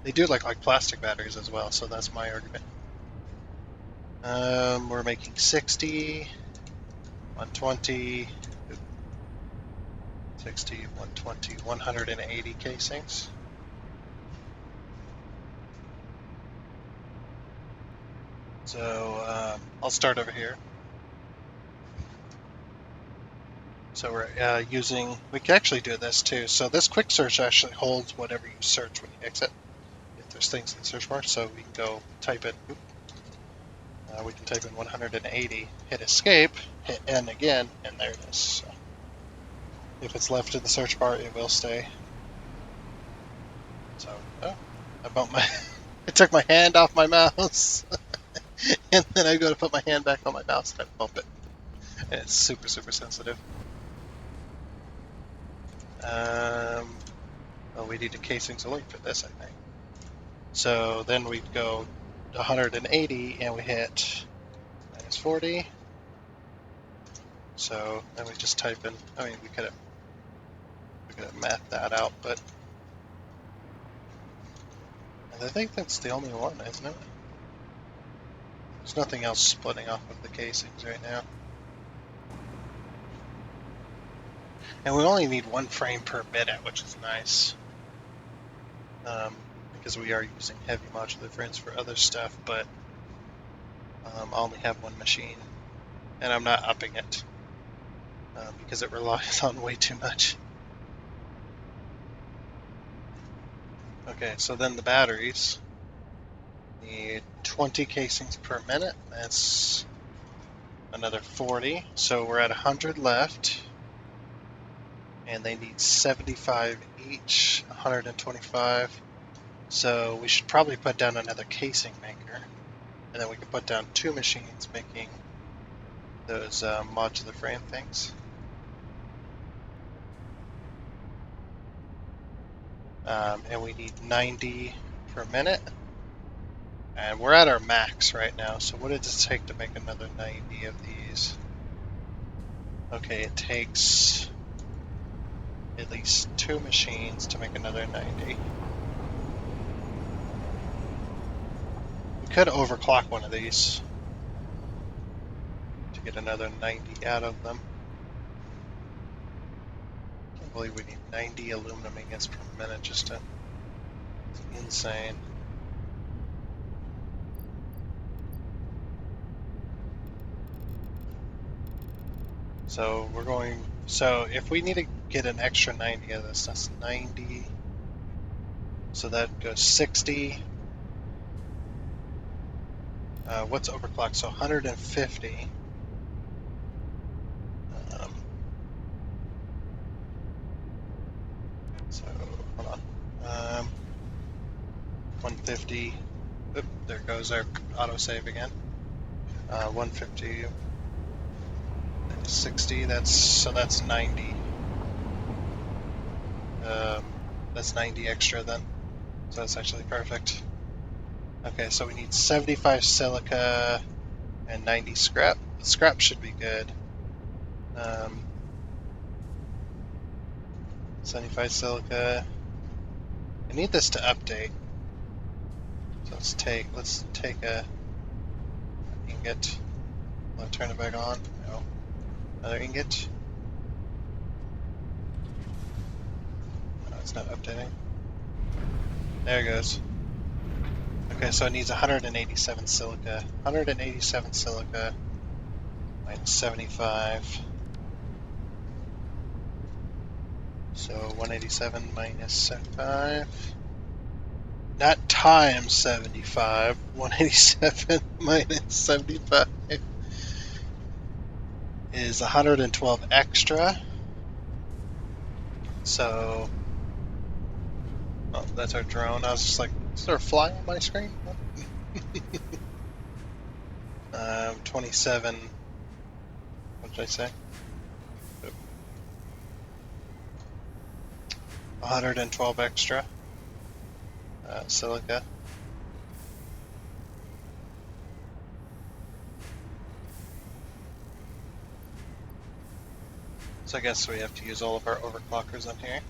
They do like plastic batteries as well, so that's my argument. We're making 60, 120, 60, 120, 180 casings. So I'll start over here. So we're we can actually do this too. So this quick search actually holds whatever you search when you exit, if there's things in the search bar. So we can go type in, we can type in 180, hit escape, hit N again, and there it is. So if it's left in the search bar, it will stay. So, I bumped my, I took my hand off my mouse, and then I go to put my hand back on my mouse and I bump it. And it's super, super sensitive. Oh, we need a casings only for this, I think. So then we'd go 180 and we hit -40. So then we just type in, I mean, we could have mathed that out, but I think that's the only one, isn't it? There's nothing else splitting off of the casings right now. And we only need one frame per minute, which is nice. Because we are using heavy modular frames for other stuff, but I only have one machine. And I'm not upping it because it relies on way too much. Okay, so then the batteries need 20 casings per minute. That's another 40. So we're at 100 left. And they need 75 each, 125. So we should probably put down another casing maker. And then we can put down two machines making those modular frame things. And we need 90 per minute. And we're at our max right now, so what does it take to make another 90 of these? Okay, it takes at least two machines to make another 90. We could overclock one of these to get another 90 out of them. I can't believe we need 90 aluminum ingots per minute just to... It's insane. So we're going... So if we need to get an extra 90 of this, that's 90. So that goes 60. What's overclock? So 150. So hold on. 150. Oop, there goes our autosave again. 150, 60. That's 90. That's 90 extra then. So that's actually perfect. Okay, so we need 75 silica and 90 scrap. The scrap should be good. 75 silica. I need this to update. So let's take a ingot. Want to turn it back on? No. Another ingot. No, it's not updating. There it goes. Okay, so it needs 187 silica. 187 silica minus 75. So 187 minus 75. Not times 75. 187 minus 75 is 112 extra. So, oh, that's our drone. I was just like, is there a fly on my screen? 27. What did I say? 112 extra silica. So I guess we have to use all of our overclockers on here.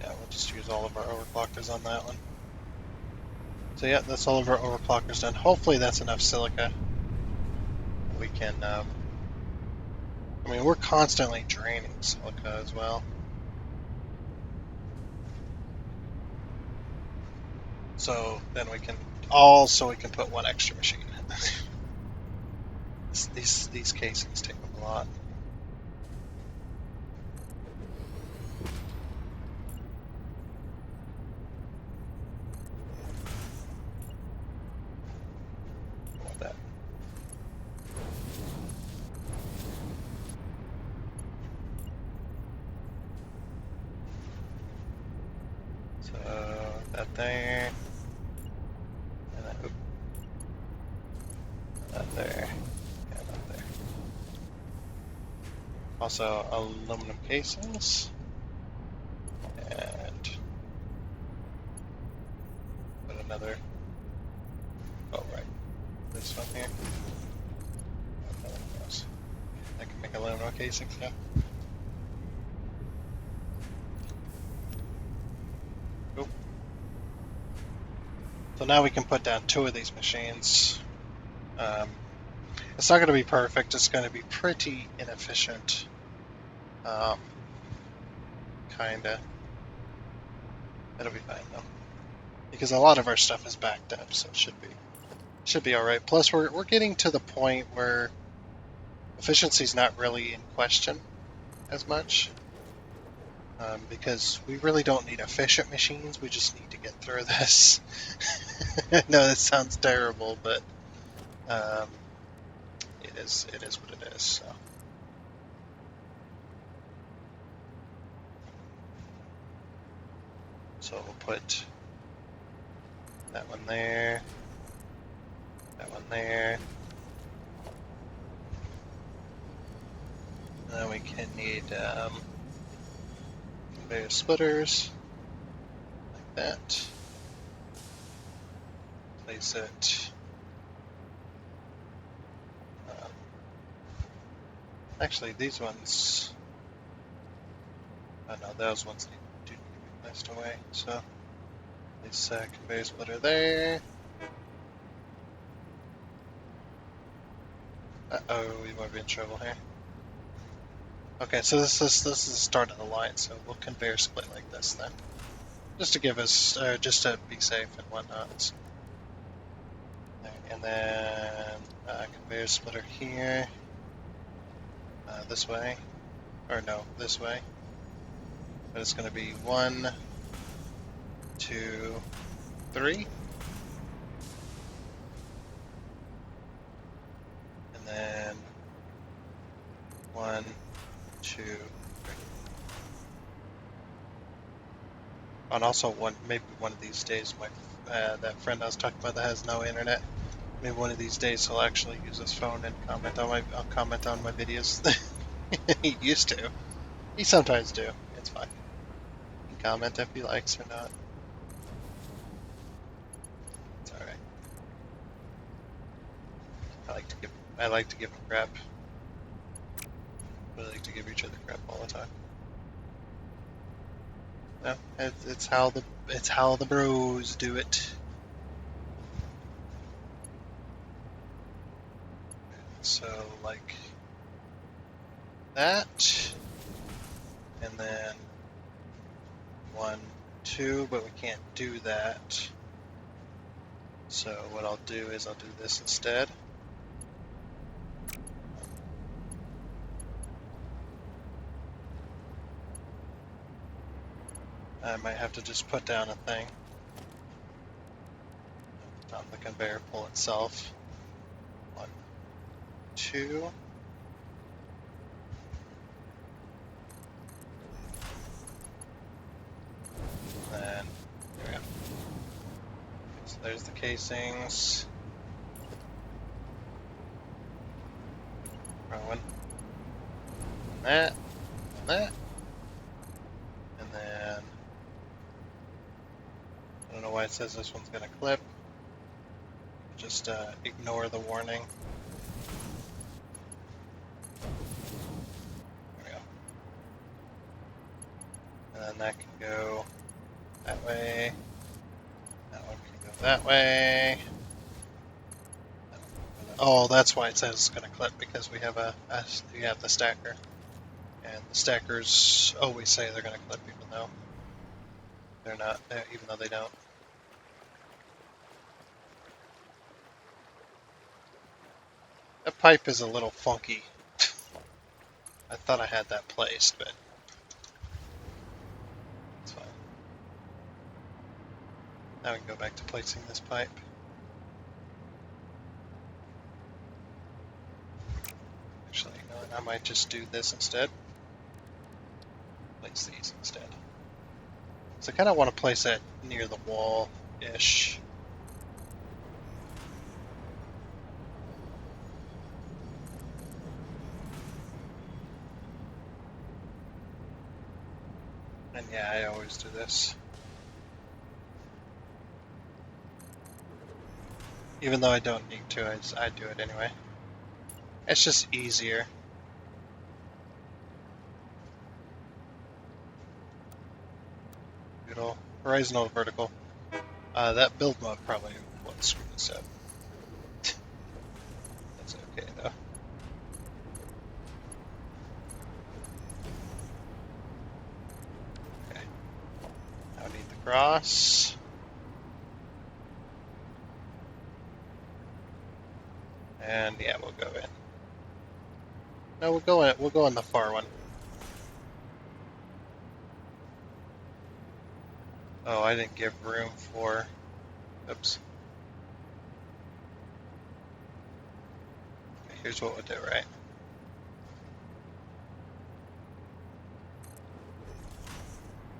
Yeah, we'll just use all of our overclockers on that one. So yeah, that's all of our overclockers done. Hopefully that's enough silica. We can, I mean, we're constantly draining silica as well. So then we can put one extra machine. These casings take up a lot. I want that. So that there, and that there, and that there. Also aluminum casings, and put another. Oh right, this one here. I can make aluminum casings now. Cool. So now we can put down 2 of these machines. It's not going to be perfect. It's going to be pretty inefficient. Kinda. It'll be fine though, because a lot of our stuff is backed up, so it should be all right. Plus, we're getting to the point where efficiency is not really in question as much, because we really don't need efficient machines. We just need to get through this. I know this sounds terrible, but it is what it is. So we'll put that one there, that one there. And then we can need conveyor splitters like that. Place it. Actually, these ones. Oh no, those ones do need to be placed away. So this conveyor splitter there. Uh-oh, we might be in trouble here. Okay, so this is the start of the line, so we'll conveyor split like this then. Just to give us, just to be safe and whatnot. So, and then conveyor splitter here. This way. Or no, this way. But it's going to be 1, 2, 3. And then 1, 2, 3. And also, maybe one of these days, that friend I was talking about that has no internet, maybe one of these days he'll actually use his phone and comment on my videos. He used to. He sometimes do. It's fine. He can comment if he likes or not. It's all right. I like to give him crap. We like to give each other crap all the time. No, it's how the bros do it. So like that, and then 1, 2, but we can't do that. So what I'll do is I'll do this instead. I might have to just put down a thing on the conveyor pull itself. 1, 2. Then there we go. So there's the casings. Wrong one. That. And that. And then I don't know why it says this one's gonna clip. Just ignore the warning. There we go. And then that can go that way. That one can go that way. Oh, that's why it says it's going to clip, because we have the stacker. And the stackers always say they're going to clip even though they're not, even though they don't. That pipe is a little funky. I thought I had that placed, but it's fine. Now we can go back to placing this pipe. Actually, you know what, I might just do this instead. Place these instead. So I kind of want to place that near the wall-ish. And yeah, I always do this. Even though I don't need to, I do it anyway. It's just easier. Middle, horizontal, vertical. That build mode probably won't screw this up. That's okay though. Okay. Now I need the cross. And yeah, we'll go in. No, we'll go in the far one. Oh, I didn't give room for, oops. Okay, here's what we'll do, right?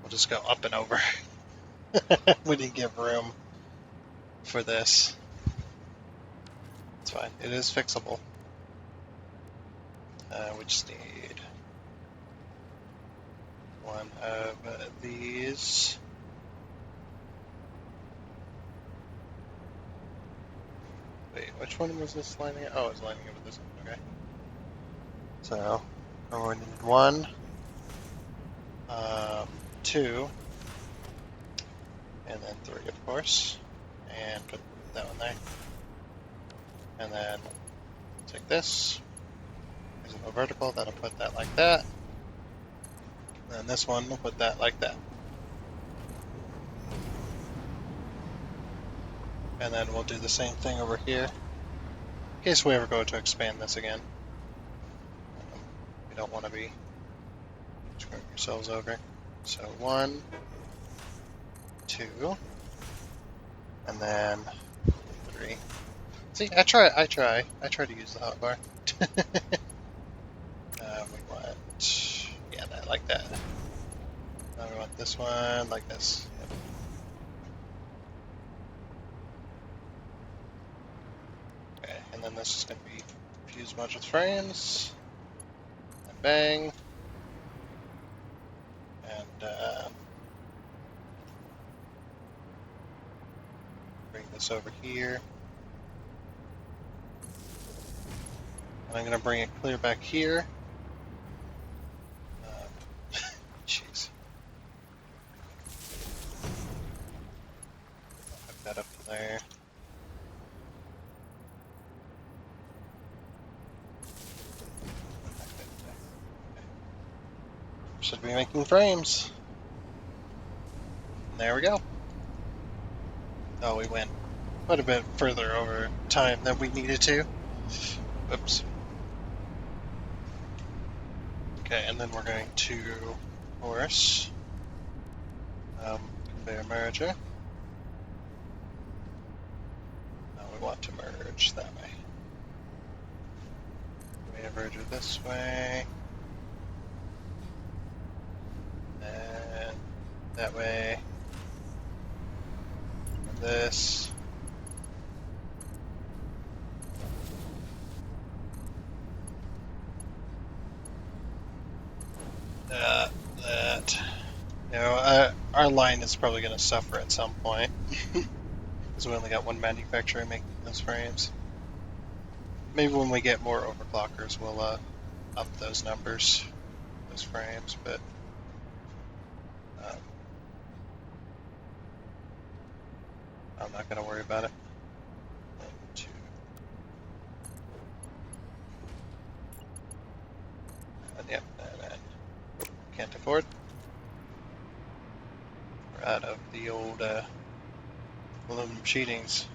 We'll just go up and over. We didn't give room for this. It's fine, it is fixable. We just need one of these. Wait, which one was this lining up? Oh, it's lining up with this one, okay. So, we need 1, 2, and then 3, of course. And put that one there. And then take this. There's a vertical, that'll put that like that. And then this one, we'll put that like that. And then we'll do the same thing over here, in case we ever go to expand this again. You don't want to be screwing yourselves over. So 1, 2, and then 3. See, I try to use the hotbar. We want, yeah, that like that. Now we want this one like this. Yep. Okay, and then this is going to be fuse modular frames, and bang, and bring this over here. And I'm going to bring it clear back here. Jeez. Hook that up to there. Should be making frames. And there we go. Oh, we went quite a bit further over time than we needed to. Oops. Okay, and then we're going to, of course, conveyor merger. Now we want to merge that way. Conveyor merger this way. And that way. And this. That. You know, our line is probably going to suffer at some point. Because we only got one manufacturer making those frames. Maybe when we get more overclockers, we'll up those numbers, those frames, but I'm not going to worry about it. 1, 2. Yep, and can't afford. We're out of the old aluminum sheetings.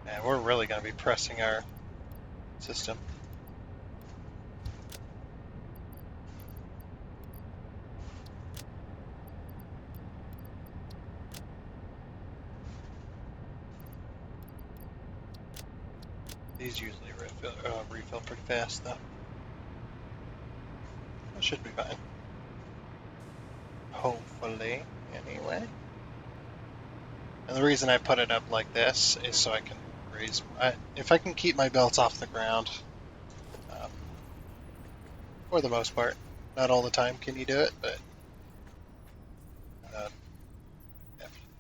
And we're really going to be pressing our system. These usually refill pretty fast, though. That should be fine. Hopefully, anyway. And the reason I put it up like this is so I can raise... if I can keep my belts off the ground, for the most part. Not all the time can you do it, but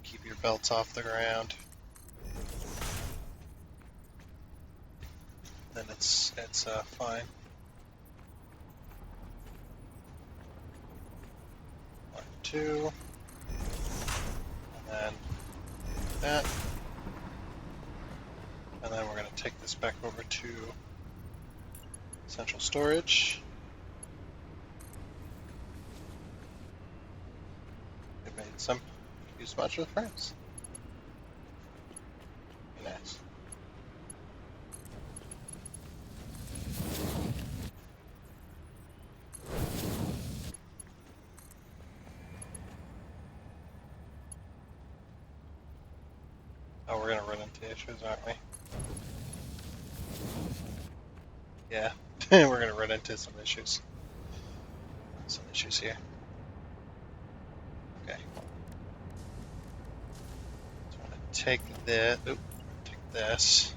keep your belts off the ground. Then it's fine. 1, 2, and then that, and then we're going to take this back over to central storage. It made some fuse modular frames. Nice. Oh, we're going to run into issues, aren't we? Yeah, we're going to run into some issues. Some issues here. Okay. So I'm going to take this, take this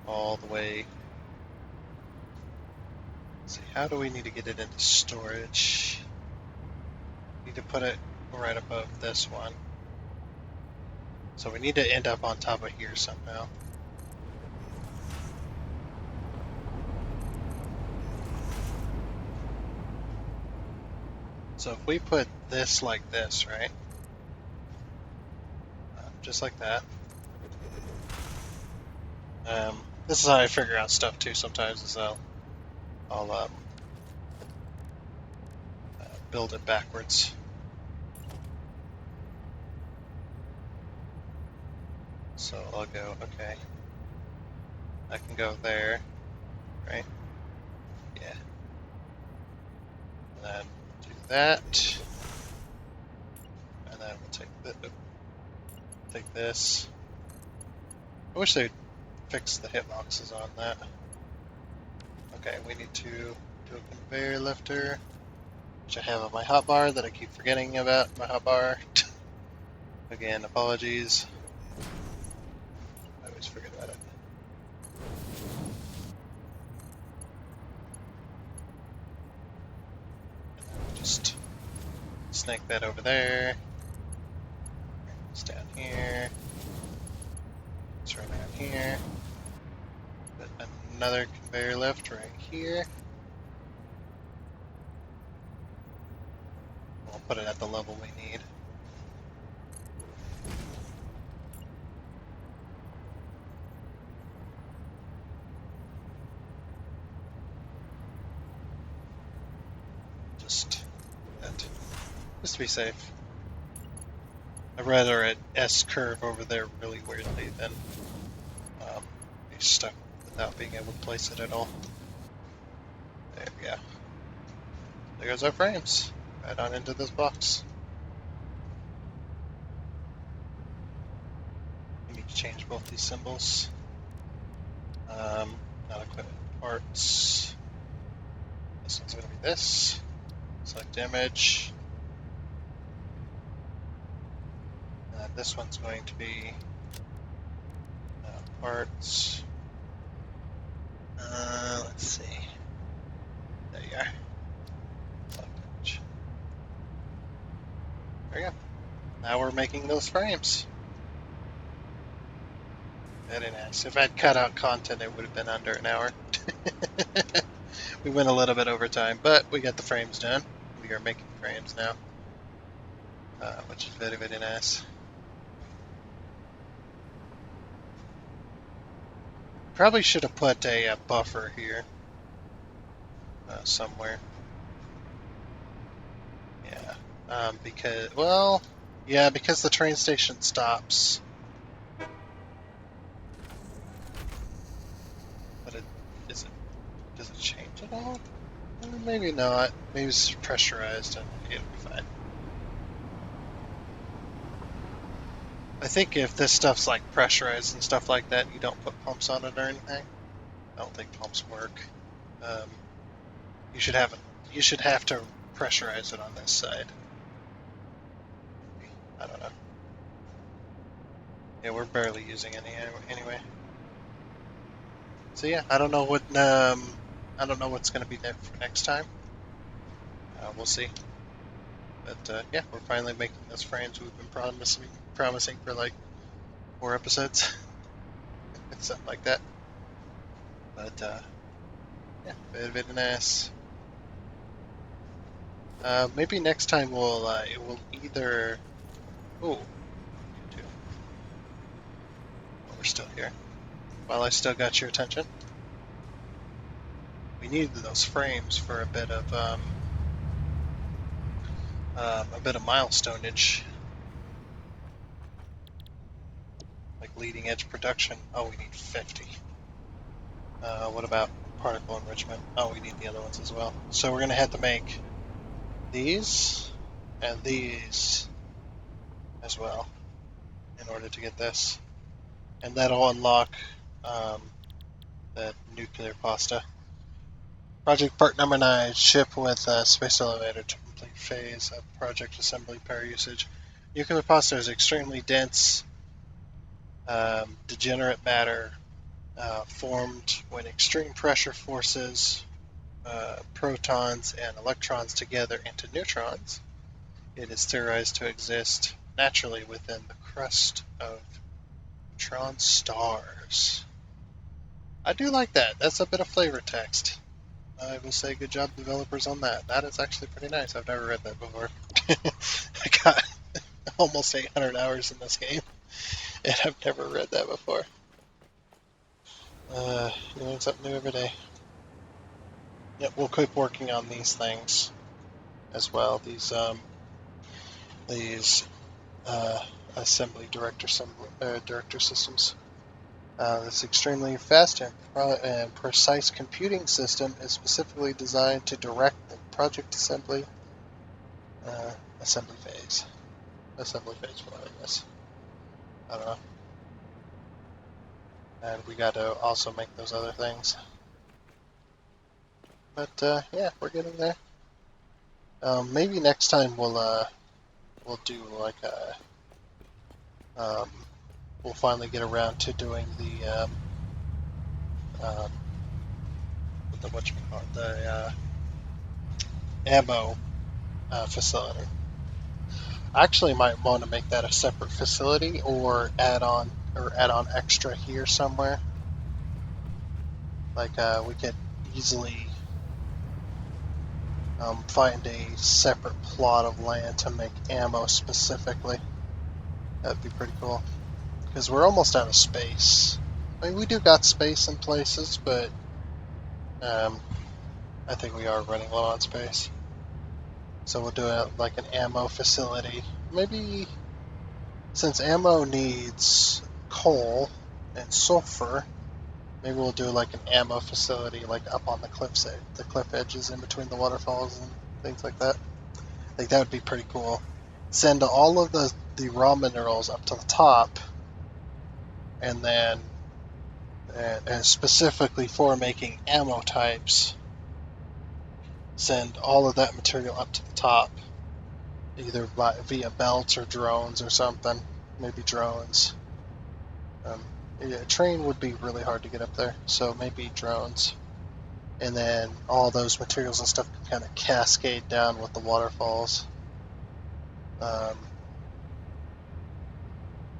all the way. Let's see, how do we need to get it into storage? Need to put it right above this one. So we need to end up on top of here somehow. So if we put this like this, right? Just like that. This is how I figure out stuff too sometimes, is I'll build it backwards. So I'll go, okay, I can go there, right? Yeah. And then do that. And then we'll take this. I wish they'd fix the hitboxes on that. Okay, we need to do a conveyor lifter, which I have on my hotbar that I keep forgetting about my hotbar. Again, apologies. I always forget about it. Just snake that over there. It's down here. It's right down here. Put another conveyor lift right here. We'll put it at the level we need. Just to be safe. I'd rather it S curve over there really weirdly than be stuck without being able to place it at all. There we go. There goes our frames. Right on into this box. We need to change both these symbols. Not equipment parts. This one's going to be this. Select image. This one's going to be parts. Let's see. There you are. Select image. There you go. Now we're making those frames. Very nice. If I'd cut out content, it would have been under an hour. We went a little bit over time, but we got the frames done. We are making frames now, which is very, very nice. Probably should have put a buffer here somewhere. Yeah, because the train station stops. But does it change at all? Maybe not. Maybe it's pressurized and it'll be fine. I think if this stuff's like pressurized and stuff like that, you don't put pumps on it or anything. I don't think pumps work. You should have to pressurize it on this side. I don't know. Yeah, we're barely using any anyway. So yeah, I don't know what's going to be there for next time. We'll see. But yeah, we're finally making those frames we've been promising for like 4 episodes, something like that. But yeah, very nice. Maybe next time we'll either. Oh, we're still here. While I still got your attention, we needed those frames for a bit of milestoneage, like leading edge production. Oh, we need 50. What about particle enrichment? Oh, we need the other ones as well. So we're gonna have to make these and these as well in order to get this, and that'll unlock the nuclear pasta. Project part number 9, ship with space elevator to complete phase of project assembly power usage. Nuclear pasta is extremely dense, degenerate matter formed when extreme pressure forces protons and electrons together into neutrons. It is theorized to exist naturally within the crust of neutron stars. I do like that. That's a bit of flavor text. I will say good job, developers, on that. That is actually pretty nice. I've never read that before. I got almost 800 hours in this game, and I've never read that before. You learn something new every day. Yep, we'll keep working on these things as well. These assembly director systems. This extremely fast and precise computing system is specifically designed to direct the project assembly phase. Assembly phase, whatever it is. I don't know. and we got to also make those other things. But yeah, we're getting there. Maybe next time we'll do like a we'll finally get around to doing um, the whatchamacallit, the ammo facility. I actually might want to make that a separate facility or add on extra here somewhere. Like we could easily find a separate plot of land to make ammo specifically. That'd be pretty cool. Because we're almost out of space. I mean, we do got space in places, but um, I think we are running low on space. So we'll do it like an ammo facility. Maybe since ammo needs coal and sulfur, maybe we'll do like an ammo facility like up on the cliff edges in between the waterfalls and things like that. I think that would be pretty cool. Send all of the raw minerals up to the top, and then specifically for making ammo types, send all of that material up to the top, either via belts or drones or something. Maybe drones. A train would be really hard to get up there, so maybe drones. And then all those materials and stuff can kind of cascade down with the waterfalls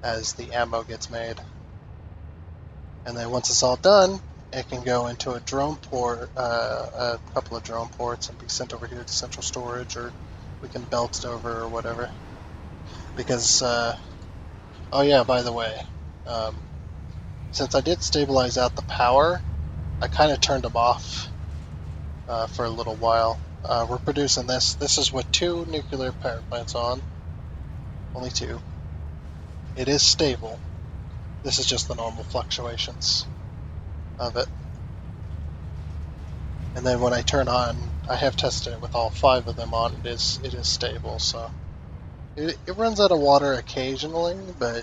as the ammo gets made. And then once it's all done, it can go into a drone port, a couple of drone ports, and be sent over here to central storage, or we can belt it over or whatever. Because, oh yeah, by the way, um, since I did stabilize out the power, I kind of turned them off for a little while. We're producing this. This is with 2 nuclear power plants on. Only 2. It is stable. This is just the normal fluctuations of it. And then when I turn on, I have tested it with all 5 of them on. It is stable. So it runs out of water occasionally, but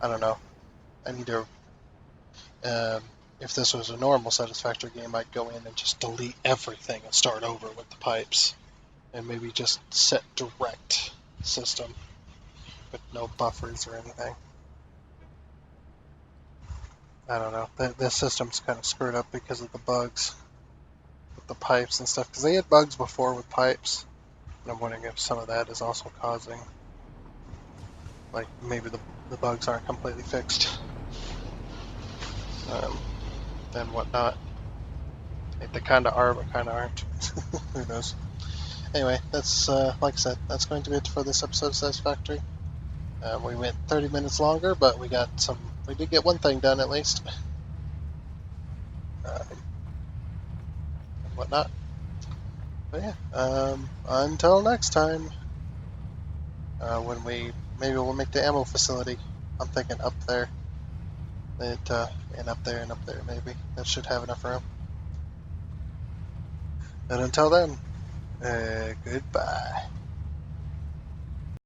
I don't know. I need to. If this was a normal Satisfactory game, I'd go in and just delete everything and start over with the pipes, and maybe just set direct system with no buffers or anything. I don't know. This system's kind of screwed up because of the bugs with the pipes and stuff. Because they had bugs before with pipes, and I'm wondering if some of that is also causing, like maybe the bugs aren't completely fixed, and whatnot. Like they kind of are, but kind of aren't. Who knows? Anyway, that's like I said, that's going to be it for this episode of Satisfactory. We went 30 minutes longer, but we did get one thing done at least, and whatnot. But yeah, until next time, when maybe we'll make the ammo facility. I'm thinking up there, and up there and up there maybe. That should have enough room. And until then, goodbye.